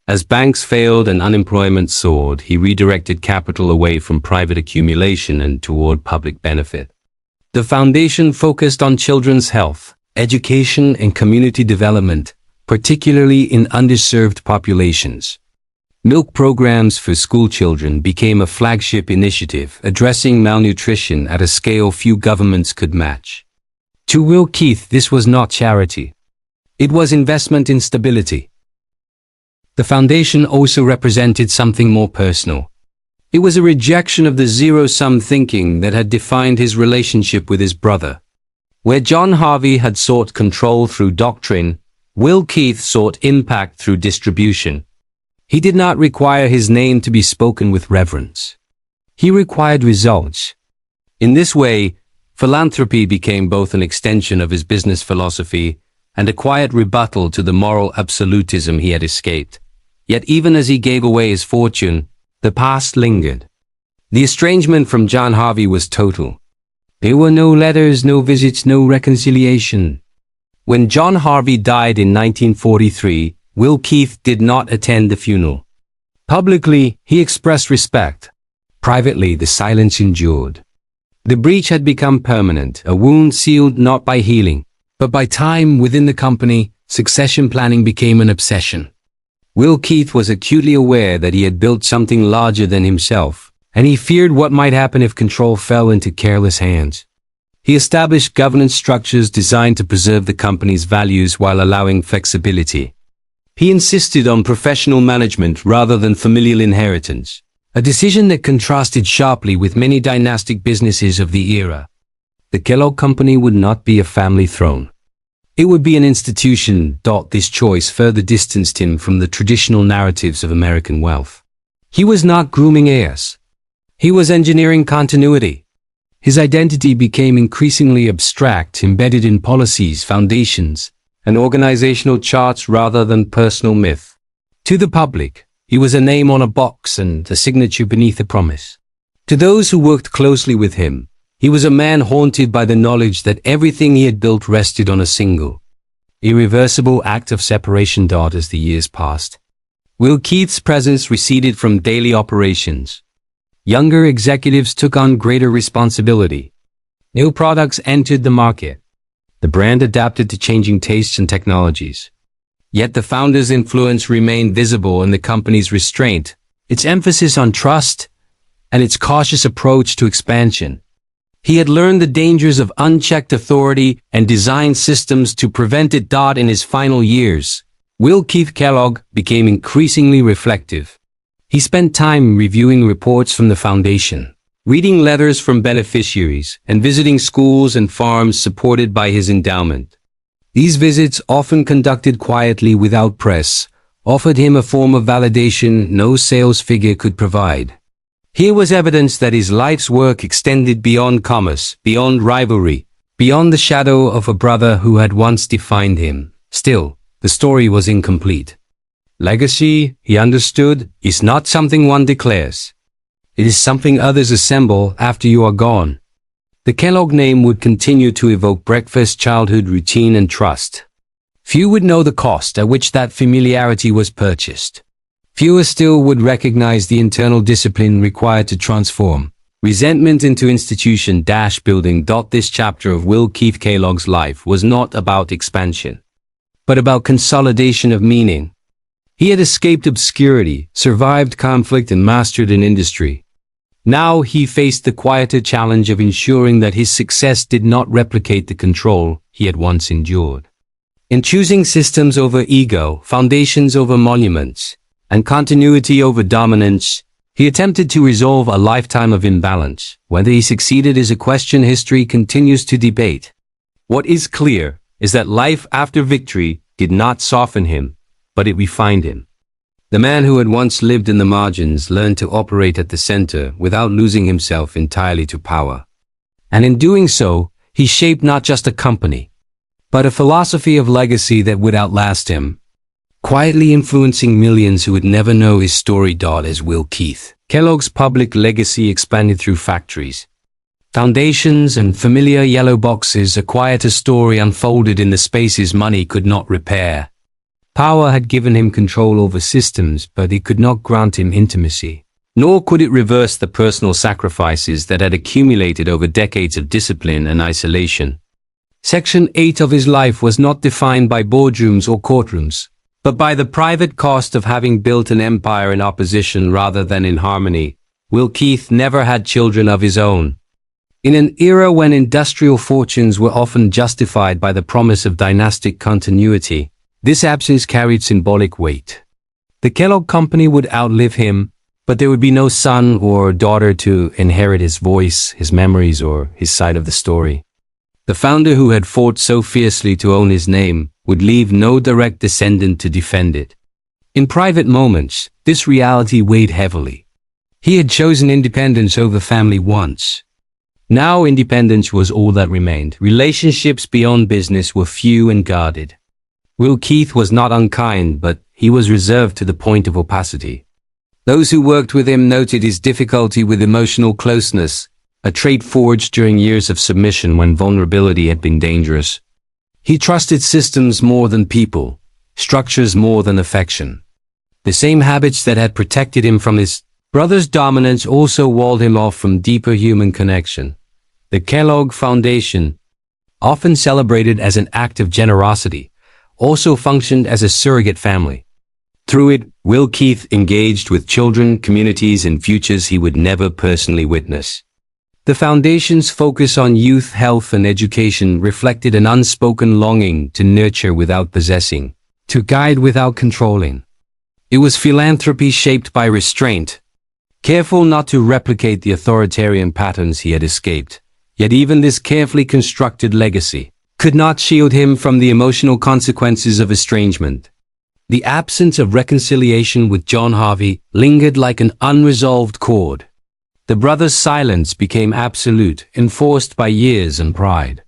As banks failed and unemployment soared, he redirected capital away from private accumulation and toward public benefit. The foundation focused on children's health, education, and community development, particularly in underserved populations. Milk programs for school children became a flagship initiative, addressing malnutrition at a scale few governments could match. To Will Keith, this was not charity. It was investment in stability. The foundation also represented something more personal. It was a rejection of the zero-sum thinking that had defined his relationship with his brother. Where John Harvey had sought control through doctrine, Will Keith sought impact through distribution. He did not require his name to be spoken with reverence. He required results. In this way, philanthropy became both an extension of his business philosophy and a quiet rebuttal to the moral absolutism he had escaped. Yet even as he gave away his fortune, the past lingered. The estrangement from John Harvey was total. There were no letters, no visits, no reconciliation. When John Harvey died in 1943, Will Keith did not attend the funeral. Publicly, he expressed respect. Privately, the silence endured. The breach had become permanent, a wound sealed not by healing, but by time within the company. Succession planning became an obsession. Will Keith was acutely aware that he had built something larger than himself, and he feared what might happen if control fell into careless hands. He established governance structures designed to preserve the company's values while allowing flexibility. He insisted on professional management rather than familial inheritance, a decision that contrasted sharply with many dynastic businesses of the era. The Kellogg Company would not be a family throne. It would be an institution. This choice further distanced him from the traditional narratives of American wealth. He was not grooming heirs. He was engineering continuity. His identity became increasingly abstract, embedded in policies, foundations, and organizational charts rather than personal myth. To the public, he was a name on a box and a signature beneath a promise. To those who worked closely with him, he was a man haunted by the knowledge that everything he had built rested on a single, irreversible act of separation. As the years passed, Will Keith's presence receded from daily operations. Younger executives took on greater responsibility. New products entered the market. The brand adapted to changing tastes and technologies. Yet the founder's influence remained visible in the company's restraint, its emphasis on trust, and its cautious approach to expansion. He had learned the dangers of unchecked authority and designed systems to prevent it. In his final years, Will Keith Kellogg became increasingly reflective. He spent time reviewing reports from the foundation, reading letters from beneficiaries, and visiting schools and farms supported by his endowment. These visits, often conducted quietly without press, offered him a form of validation no sales figure could provide. Here was evidence that his life's work extended beyond commerce, beyond rivalry, beyond the shadow of a brother who had once defined him. Still, the story was incomplete. Legacy, he understood, is not something one declares. It is something others assemble after you are gone. The Kellogg name would continue to evoke breakfast, childhood routine, and trust. Few would know the cost at which that familiarity was purchased. Fewer still would recognize the internal discipline required to transform resentment into institution-building. This chapter of Will Keith Kellogg's life was not about expansion, but about consolidation of meaning. He had escaped obscurity, survived conflict, and mastered an industry. Now he faced the quieter challenge of ensuring that his success did not replicate the control he had once endured. In choosing systems over ego, foundations over monuments, and continuity over dominance, he attempted to resolve a lifetime of imbalance. Whether he succeeded is a question history continues to debate. What is clear is that life after victory did not soften him, but it refined him. The man who had once lived in the margins learned to operate at the center without losing himself entirely to power. And in doing so, he shaped not just a company, but a philosophy of legacy that would outlast him, quietly influencing millions who would never know his story. As Will Keith Kellogg's public legacy expanded through factories, foundations, and familiar yellow boxes, a quieter story unfolded in the spaces money could not repair. Power had given him control over systems, but it could not grant him intimacy. Nor could it reverse the personal sacrifices that had accumulated over decades of discipline and isolation. Section 8 of his life was not defined by boardrooms or courtrooms, but by the private cost of having built an empire in opposition rather than in harmony. Will Keith never had children of his own. In an era when industrial fortunes were often justified by the promise of dynastic continuity, this absence carried symbolic weight. The Kellogg Company would outlive him, but there would be no son or daughter to inherit his voice, his memories, or his side of the story. The founder who had fought so fiercely to own his name would leave no direct descendant to defend it. In private moments, this reality weighed heavily. He had chosen independence over family once. Now independence was all that remained. Relationships beyond business were few and guarded. Will Keith was not unkind, but he was reserved to the point of opacity. Those who worked with him noted his difficulty with emotional closeness, a trait forged during years of submission when vulnerability had been dangerous. He trusted systems more than people, structures more than affection. The same habits that had protected him from his brother's dominance also walled him off from deeper human connection. The Kellogg Foundation, often celebrated as an act of generosity, also functioned as a surrogate family. Through it, Will Keith engaged with children, communities, and futures he would never personally witness. The foundation's focus on youth, health, and education reflected an unspoken longing to nurture without possessing, to guide without controlling. It was philanthropy shaped by restraint, careful not to replicate the authoritarian patterns he had escaped. Yet even this carefully constructed legacy could not shield him from the emotional consequences of estrangement. The absence of reconciliation with John Harvey lingered like an unresolved chord. The brothers' silence became absolute, enforced by years and pride.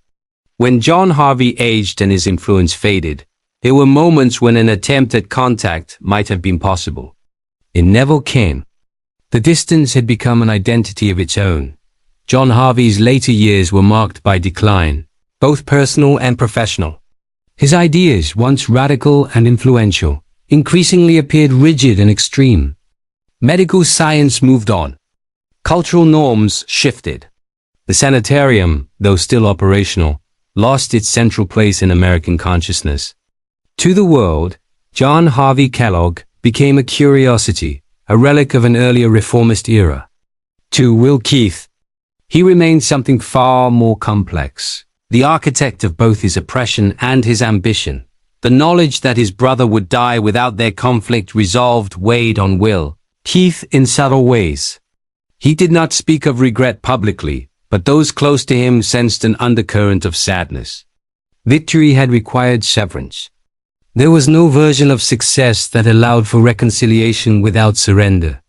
When John Harvey aged and his influence faded, there were moments when an attempt at contact might have been possible. It never came. The distance had become an identity of its own. John Harvey's later years were marked by decline, both personal and professional. His ideas, once radical and influential, increasingly appeared rigid and extreme. Medical science moved on. Cultural norms shifted. The sanitarium, though still operational, lost its central place in American consciousness. To the world, John Harvey Kellogg became a curiosity, a relic of an earlier reformist era. To Will Keith, he remained something far more complex, the architect of both his oppression and his ambition. The knowledge that his brother would die without their conflict resolved weighed on Will Keith in subtle ways. He did not speak of regret publicly, but those close to him sensed an undercurrent of sadness. Victory had required severance. There was no version of success that allowed for reconciliation without surrender.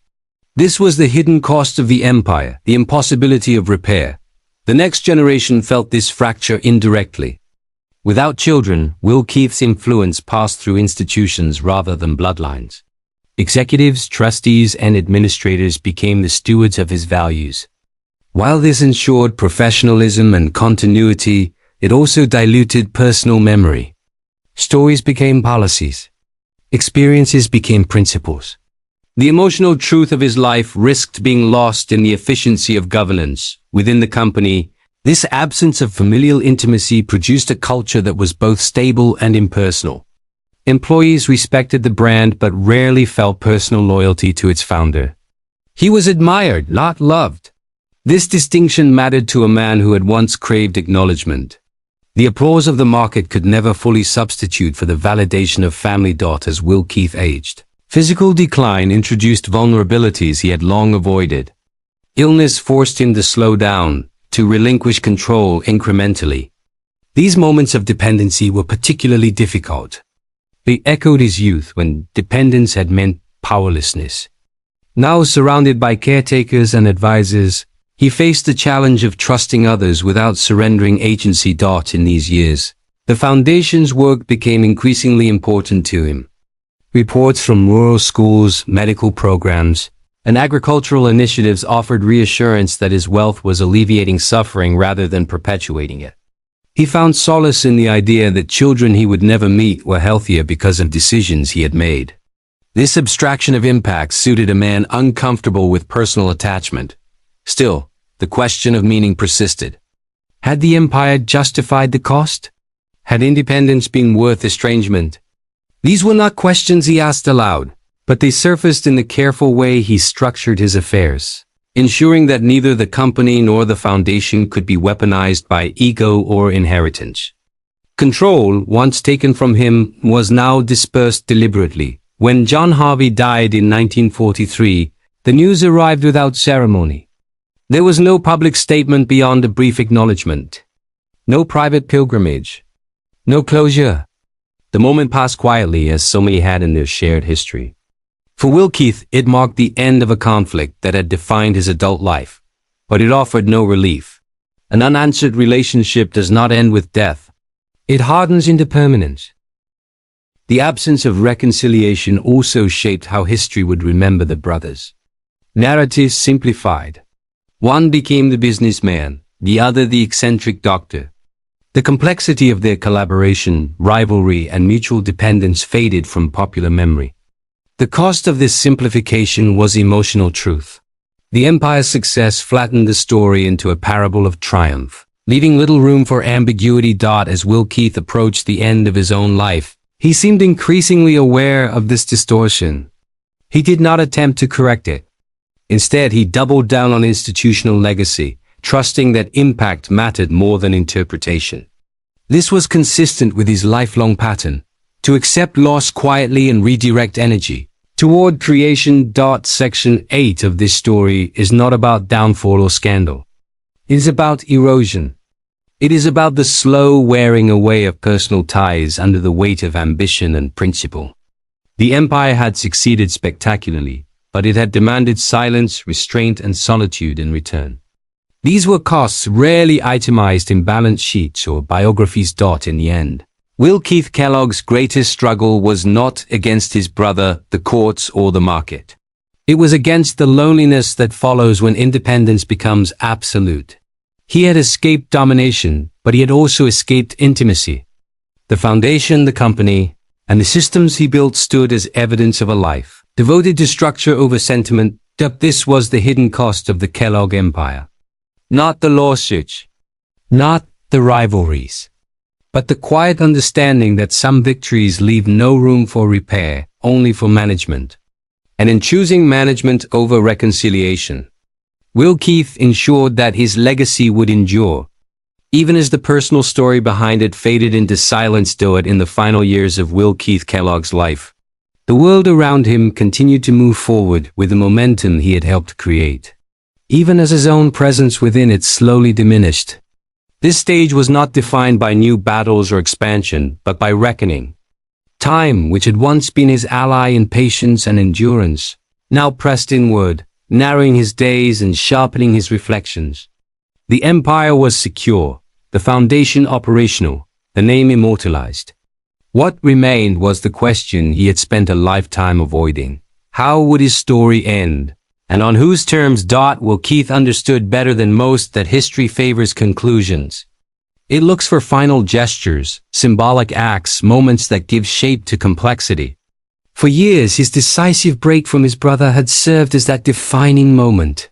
This was the hidden cost of the empire, the impossibility of repair. The next generation felt this fracture indirectly. Without children, Will Keith's influence passed through institutions rather than bloodlines. Executives, trustees, and administrators became the stewards of his values. While this ensured professionalism and continuity, it also diluted personal memory. Stories became policies. Experiences became principles. The emotional truth of his life risked being lost in the efficiency of governance. Within the company, this absence of familial intimacy produced a culture that was both stable and impersonal. Employees respected the brand but rarely felt personal loyalty to its founder. He was admired, not loved. This distinction mattered to a man who had once craved acknowledgement. The applause of the market could never fully substitute for the validation of family. As Will Keith aged, physical decline introduced vulnerabilities he had long avoided. Illness forced him to slow down, to relinquish control incrementally. These moments of dependency were particularly difficult. They echoed his youth when dependence had meant powerlessness. Now surrounded by caretakers and advisors, he faced the challenge of trusting others without surrendering agency. In these years, the Foundation's work became increasingly important to him. Reports from rural schools, medical programs, and agricultural initiatives offered reassurance that his wealth was alleviating suffering rather than perpetuating it. He found solace in the idea that children he would never meet were healthier because of decisions he had made. This abstraction of impact suited a man uncomfortable with personal attachment. Still, the question of meaning persisted. Had the empire justified the cost? Had independence been worth estrangement? These were not questions he asked aloud, but they surfaced in the careful way he structured his affairs, ensuring that neither the company nor the Foundation could be weaponized by ego or inheritance. Control, once taken from him, was now dispersed deliberately. When John Harvey died in 1943, the news arrived without ceremony. There was no public statement beyond a brief acknowledgement. No private pilgrimage. No closure. The moment passed quietly, as so many had in their shared history. For Will Keith, it marked the end of a conflict that had defined his adult life, but it offered no relief. An unanswered relationship does not end with death. It hardens into permanence. The absence of reconciliation also shaped how history would remember the brothers. Narratives simplified. One became the businessman, the other the eccentric doctor. The complexity of their collaboration, rivalry, and mutual dependence faded from popular memory. The cost of this simplification was emotional truth. The empire's success flattened the story into a parable of triumph, leaving little room for ambiguity. As Will Keith approached the end of his own life, he seemed increasingly aware of this distortion. He did not attempt to correct it. Instead, he doubled down on institutional legacy, trusting that impact mattered more than interpretation. This was consistent with his lifelong pattern, to accept loss quietly and redirect energy toward creation. Section 8 of this story is not about downfall or scandal. It is about erosion. It is about the slow wearing away of personal ties under the weight of ambition and principle. The empire had succeeded spectacularly, but it had demanded silence, restraint, and solitude in return. These were costs rarely itemized in balance sheets or biographies. In the end, Will Keith Kellogg's greatest struggle was not against his brother, the courts, or the market. It was against the loneliness that follows when independence becomes absolute. He had escaped domination, but he had also escaped intimacy. The Foundation, the company, and the systems he built stood as evidence of a life devoted to structure over sentiment. This was the hidden cost of the Kellogg empire. Not the lawsuits, not the rivalries, but the quiet understanding that some victories leave no room for repair, only for management. And in choosing management over reconciliation, Will Keith ensured that his legacy would endure, even as the personal story behind it faded into silence in the final years of Will Keith Kellogg's life. The world around him continued to move forward with the momentum he had helped create, even as his own presence within it slowly diminished. This stage was not defined by new battles or expansion, but by reckoning. Time, which had once been his ally in patience and endurance, now pressed inward, narrowing his days and sharpening his reflections. The empire was secure, the foundation operational, the name immortalized. What remained was the question he had spent a lifetime avoiding. How would his story end? And on whose terms? Will Keith understood better than most that history favors conclusions. It looks for final gestures, symbolic acts, moments that give shape to complexity. For years, his decisive break from his brother had served as that defining moment.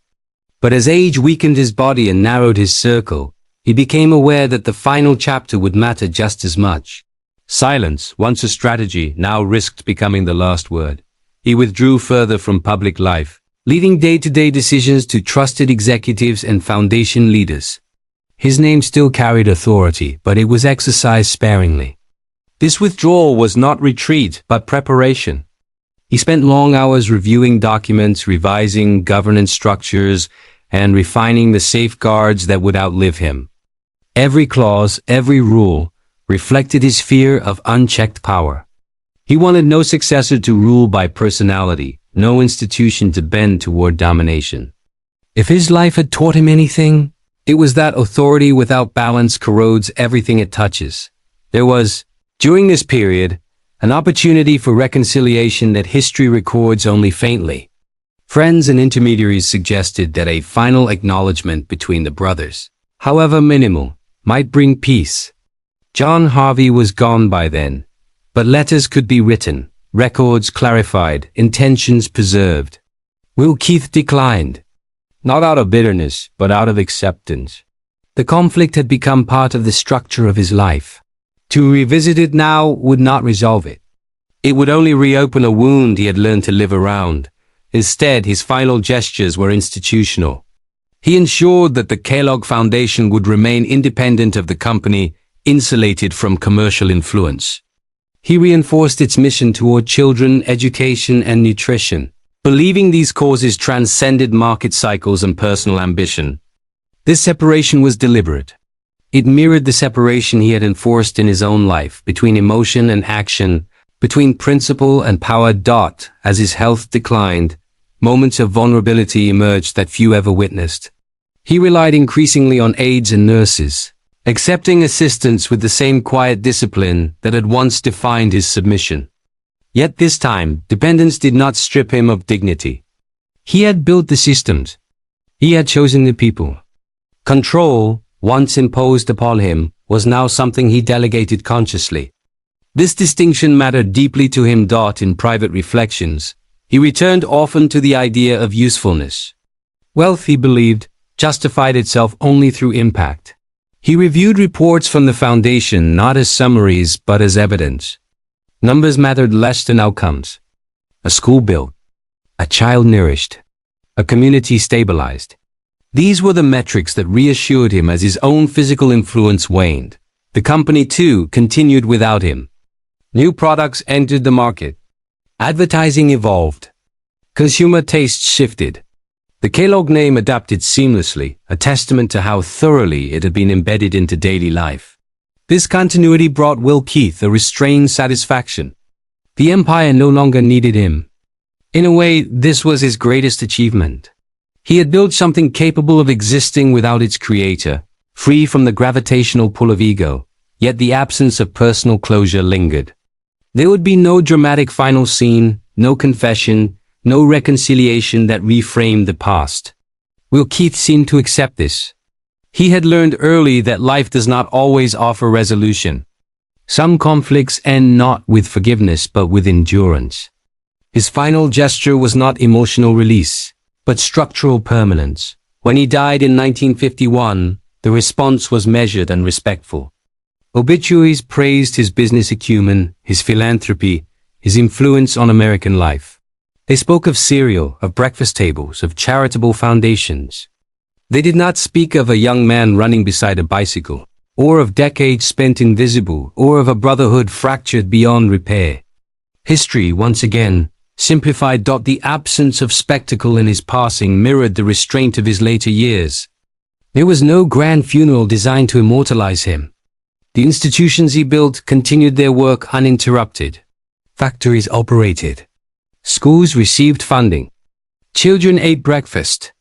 But as age weakened his body and narrowed his circle, he became aware that the final chapter would matter just as much. Silence, once a strategy, now risked becoming the last word. He withdrew further from public life, leaving day-to-day decisions to trusted executives and foundation leaders. His name still carried authority, but it was exercised sparingly. This withdrawal was not retreat, but preparation. He spent long hours reviewing documents, revising governance structures, and refining the safeguards that would outlive him. Every clause, every rule, reflected his fear of unchecked power. He wanted no successor to rule by personality, no institution to bend toward domination. If his life had taught him anything, it was that authority without balance corrodes everything it touches. There was, during this period, an opportunity for reconciliation that history records only faintly. Friends and intermediaries suggested that a final acknowledgement between the brothers, however minimal, might bring peace. John Harvey was gone by then, but letters could be written, records clarified, intentions preserved. Will Keith declined, not out of bitterness, but out of acceptance. The conflict had become part of the structure of his life. To revisit it now would not resolve it. It would only reopen a wound he had learned to live around. Instead, his final gestures were institutional. He ensured that the Kellogg Foundation would remain independent of the company, insulated from commercial influence. He reinforced its mission toward children, education, and nutrition, believing these causes transcended market cycles and personal ambition. This separation was deliberate. It mirrored the separation he had enforced in his own life, between emotion and action, between principle and power. As his health declined, moments of vulnerability emerged that few ever witnessed. He relied increasingly on aides and nurses, accepting assistance with the same quiet discipline that had once defined his submission. Yet this time, dependence did not strip him of dignity. He had built the systems. He had chosen the people. Control, once imposed upon him, was now something he delegated consciously. This distinction mattered deeply to him. In private reflections, he returned often to the idea of usefulness. Wealth, he believed, justified itself only through impact. He reviewed reports from the foundation not as summaries but as evidence. Numbers mattered less than outcomes. A school built, a child nourished, a community stabilized. These were the metrics that reassured him as his own physical influence waned. The company, too, continued without him. New products entered the market. Advertising evolved. Consumer tastes shifted. The Kellogg name adapted seamlessly, a testament to how thoroughly it had been embedded into daily life. This continuity brought Will Keith a restrained satisfaction. The empire no longer needed him. In a way, this was his greatest achievement. He had built something capable of existing without its creator, free from the gravitational pull of ego, yet the absence of personal closure lingered. There would be no dramatic final scene, no confession, no reconciliation that reframed the past. Will Keith seemed to accept this. He had learned early that life does not always offer resolution. Some conflicts end not with forgiveness but with endurance. His final gesture was not emotional release, but structural permanence. When he died in 1951, the response was measured and respectful. Obituaries praised his business acumen, his philanthropy, his influence on American life. They spoke of cereal, of breakfast tables, of charitable foundations. They did not speak of a young man running beside a bicycle, or of decades spent invisible, or of a brotherhood fractured beyond repair. History, once again, simplified. The absence of spectacle in his passing mirrored the restraint of his later years. There was no grand funeral designed to immortalize him. The institutions he built continued their work uninterrupted. Factories operated. Schools received funding. Children ate breakfast.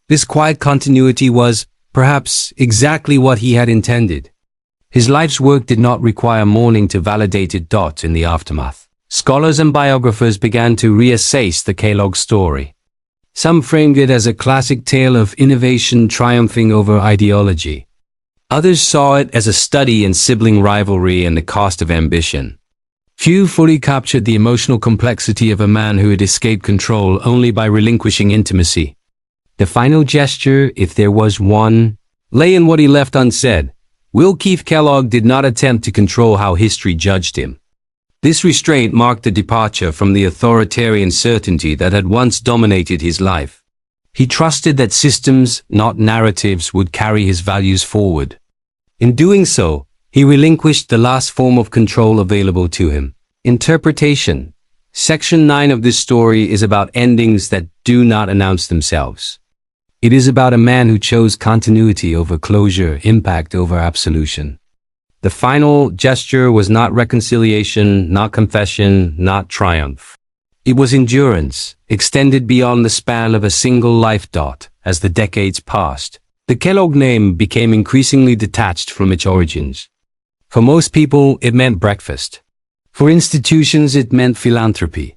This quiet continuity was, perhaps, exactly what he had intended. His life's work did not require mourning to validate it. In the aftermath, scholars and biographers began to reassess the Kellogg story. Some framed it as a classic tale of innovation triumphing over ideology. Others saw it as a study in sibling rivalry and the cost of ambition. Few fully captured the emotional complexity of a man who had escaped control only by relinquishing intimacy. The final gesture, if there was one, lay in what he left unsaid. Will Keith Kellogg did not attempt to control how history judged him. This restraint marked a departure from the authoritarian certainty that had once dominated his life. He trusted that systems, not narratives, would carry his values forward. In doing so, he relinquished the last form of control available to him: interpretation. Section 9 of this story is about endings that do not announce themselves. It is about a man who chose continuity over closure, impact over absolution. The final gesture was not reconciliation, not confession, not triumph. It was endurance, extended beyond the span of a single life. As the decades passed, the Kellogg name became increasingly detached from its origins. For most people, it meant breakfast. For institutions, it meant philanthropy.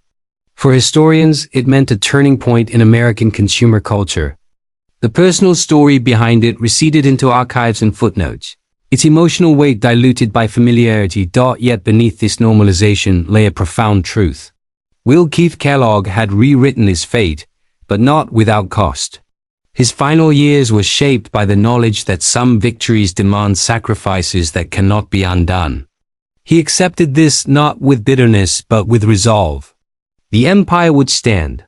For historians, it meant a turning point in American consumer culture. The personal story behind it receded into archives and footnotes, its emotional weight diluted by familiarity. Yet beneath this normalization lay a profound truth. Will Keith Kellogg had rewritten his fate, but not without cost. His final years were shaped by the knowledge that some victories demand sacrifices that cannot be undone. He accepted this not with bitterness but with resolve. The empire would stand.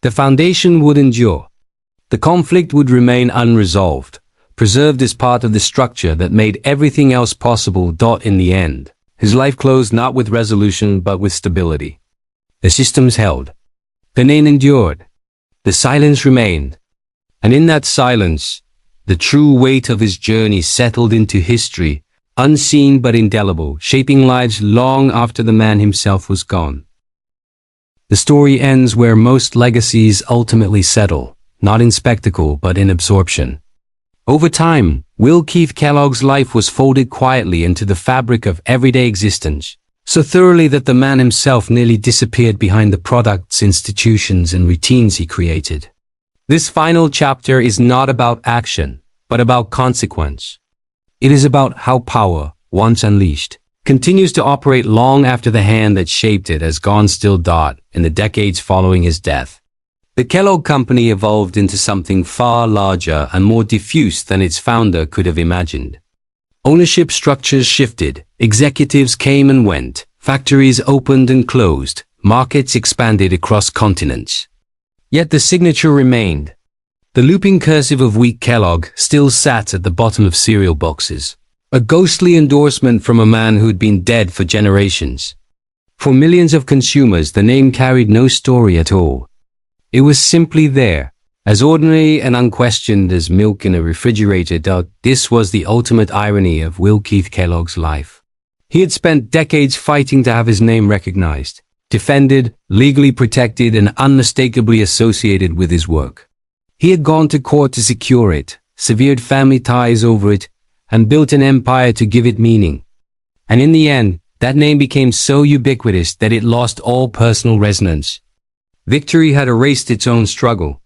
The foundation would endure. The conflict would remain unresolved, preserved as part of the structure that made everything else possible. In the end, his life closed not with resolution but with stability. The systems held. The name endured. The silence remained. And in that silence, the true weight of his journey settled into history, unseen but indelible, shaping lives long after the man himself was gone. The story ends where most legacies ultimately settle, not in spectacle but in absorption. Over time, Will Keith Kellogg's life was folded quietly into the fabric of everyday existence, so thoroughly that the man himself nearly disappeared behind the products, institutions, and routines he created. This final chapter is not about action, but about consequence. It is about how power, once unleashed, continues to operate long after the hand that shaped it has gone still. In the decades following his death, the Kellogg Company evolved into something far larger and more diffuse than its founder could have imagined. Ownership structures shifted, executives came and went, factories opened and closed, markets expanded across continents. Yet the signature remained. The looping cursive of Wheat Kellogg still sat at the bottom of cereal boxes, a ghostly endorsement from a man who'd been dead for generations. For millions of consumers, the name carried no story at all. It was simply there, as ordinary and unquestioned as milk in a refrigerator. This was the ultimate irony of Will Keith Kellogg's life. He had spent decades fighting to have his name recognized, defended, legally protected, and unmistakably associated with his work. He had gone to court to secure it, severed family ties over it, and built an empire to give it meaning. And in the end, that name became so ubiquitous that it lost all personal resonance. Victory had erased its own struggle.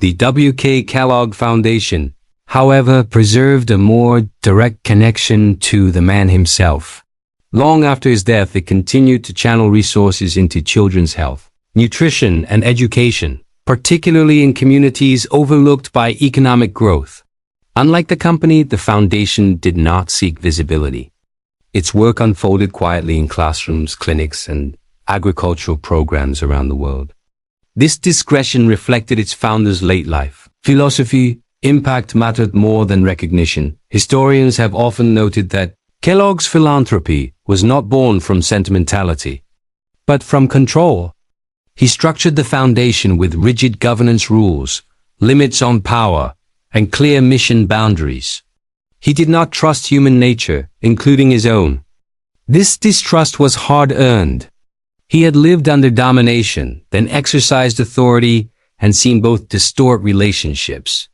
The W.K. Kellogg Foundation, however, preserved a more direct connection to the man himself. Long after his death, it continued to channel resources into children's health, nutrition, and education, particularly in communities overlooked by economic growth. Unlike the company, the foundation did not seek visibility. Its work unfolded quietly in classrooms, clinics, and agricultural programs around the world. This discretion reflected its founder's late life. Philosophy, impact mattered more than recognition. Historians have often noted that Kellogg's philanthropy was not born from sentimentality, but from control. He structured the foundation with rigid governance rules, limits on power, and clear mission boundaries. He did not trust human nature, including his own. This distrust was hard-earned. He had lived under domination, then exercised authority, and seen both distort relationships.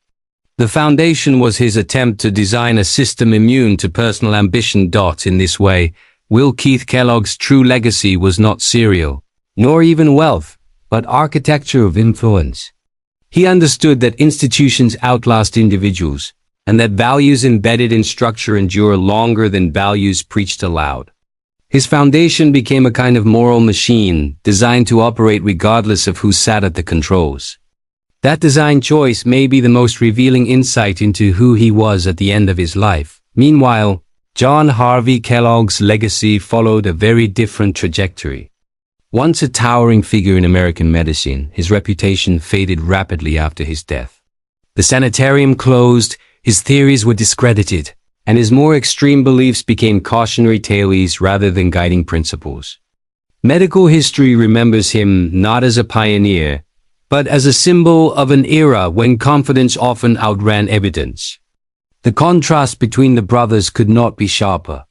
The foundation was his attempt to design a system immune to personal ambition. In this way, Will Keith Kellogg's true legacy was not cereal, nor even wealth, but architecture of influence. He understood that institutions outlast individuals, and that values embedded in structure endure longer than values preached aloud. His foundation became a kind of moral machine designed to operate regardless of who sat at the controls. That design choice may be the most revealing insight into who he was at the end of his life. Meanwhile, John Harvey Kellogg's legacy followed a very different trajectory. Once a towering figure in American medicine, his reputation faded rapidly after his death. The sanitarium closed, his theories were discredited, and his more extreme beliefs became cautionary tales rather than guiding principles. Medical history remembers him not as a pioneer, but as a symbol of an era when confidence often outran evidence. The contrast between the brothers could not be sharper.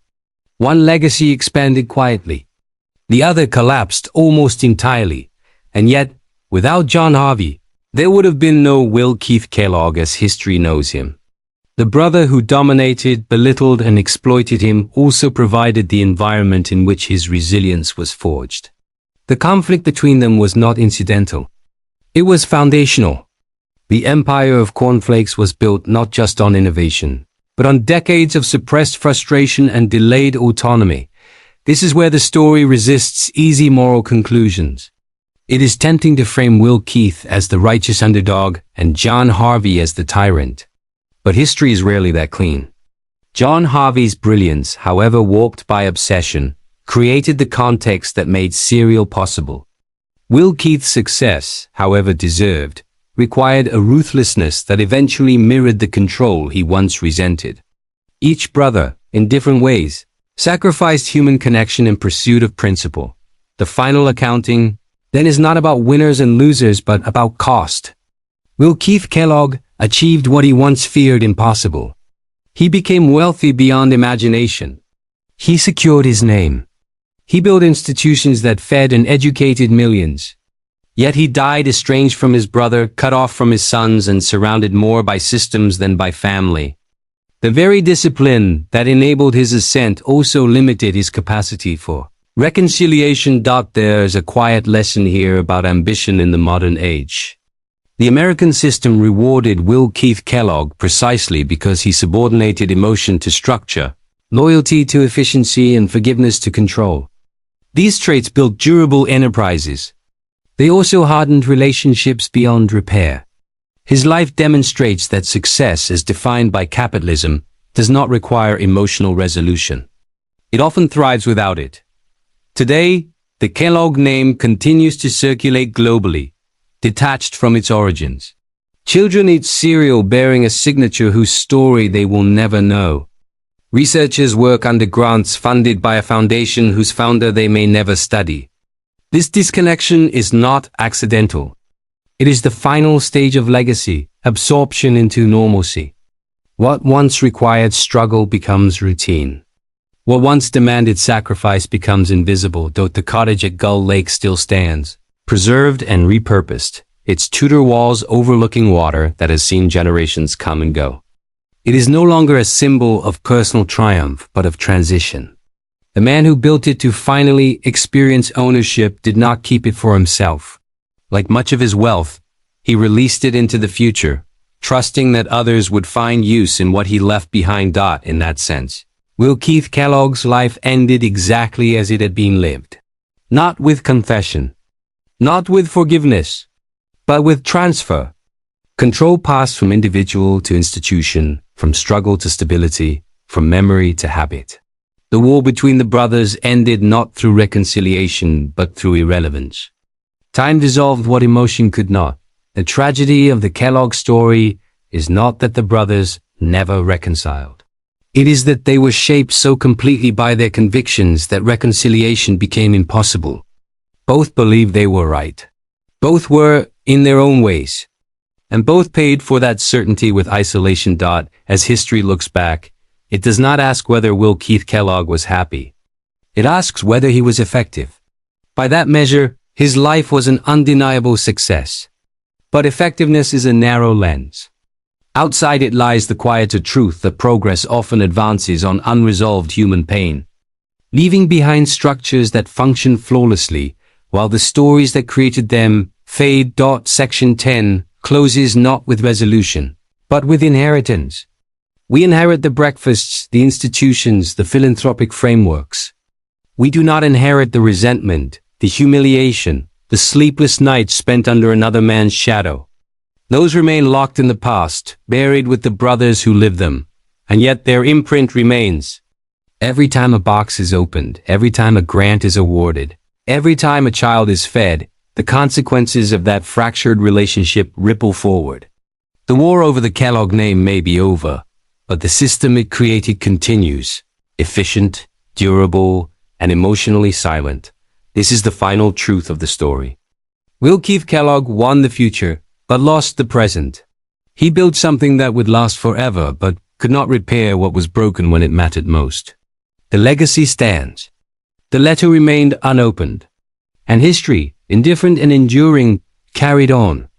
One legacy expanded quietly. The other collapsed almost entirely, and yet, without John Harvey, there would have been no Will Keith Kellogg as history knows him. The brother who dominated, belittled, and exploited him also provided the environment in which his resilience was forged. The conflict between them was not incidental. It was foundational. The empire of cornflakes was built not just on innovation, but on decades of suppressed frustration and delayed autonomy. This is where the story resists easy moral conclusions. It is tempting to frame Will Keith as the righteous underdog and John Harvey as the tyrant. But history is rarely that clean. John Harvey's brilliance, however warped by obsession, created the context that made cereal possible. Will Keith's success, however deserved, required a ruthlessness that eventually mirrored the control he once resented. Each brother, in different ways, sacrificed human connection in pursuit of principle. The final accounting, then, is not about winners and losers but about cost. Will Keith Kellogg achieved what he once feared impossible. He became wealthy beyond imagination. He secured his name. He built institutions that fed and educated millions. Yet he died estranged from his brother, cut off from his sons, and surrounded more by systems than by family. The very discipline that enabled his ascent also limited his capacity for reconciliation. There is a quiet lesson here about ambition in the modern age. The American system rewarded Will Keith Kellogg precisely because he subordinated emotion to structure, loyalty to efficiency, and forgiveness to control. These traits built durable enterprises. They also hardened relationships beyond repair. His life demonstrates that success, as defined by capitalism, does not require emotional resolution. It often thrives without it. Today, the Kellogg name continues to circulate globally, detached from its origins. Children eat cereal bearing a signature whose story they will never know. Researchers work under grants funded by a foundation whose founder they may never study. This disconnection is not accidental. It is the final stage of legacy, absorption into normalcy. What once required struggle becomes routine. What once demanded sacrifice becomes invisible. The cottage at Gull Lake still stands, preserved and repurposed, its Tudor walls overlooking water that has seen generations come and go. It is no longer a symbol of personal triumph, but of transition. The man who built it to finally experience ownership did not keep it for himself. Like much of his wealth, he released it into the future, trusting that others would find use in what he left behind. In that sense, Will Keith Kellogg's life ended exactly as it had been lived. Not with confession, not with forgiveness, but with transfer. Control passed from individual to institution, from struggle to stability, from memory to habit. The war between the brothers ended not through reconciliation, but through irrelevance. Time dissolved what emotion could not. The tragedy of the Kellogg story is not that the brothers never reconciled. It is that they were shaped so completely by their convictions that reconciliation became impossible. Both believed they were right. Both were in their own ways. And both paid for that certainty with isolation. As history looks back, it does not ask whether Will Keith Kellogg was happy. It asks whether he was effective. By that measure, his life was an undeniable success. But effectiveness is a narrow lens. Outside it lies the quieter truth that progress often advances on unresolved human pain, leaving behind structures that function flawlessly, while the stories that created them fade. Section 10 closes not with resolution, but with inheritance. We inherit the breakfasts, the institutions, the philanthropic frameworks. We do not inherit the resentment, the humiliation, the sleepless nights spent under another man's shadow. Those remain locked in the past, buried with the brothers who lived them, and yet their imprint remains. Every time a box is opened, every time a grant is awarded, every time a child is fed, the consequences of that fractured relationship ripple forward. The war over the Kellogg name may be over, but the system it created continues, efficient, durable, and emotionally silent. This is the final truth of the story. Will Keith Kellogg won the future, but lost the present. He built something that would last forever, but could not repair what was broken when it mattered most. The legacy stands. The letter remained unopened. And history, indifferent and enduring, carried on.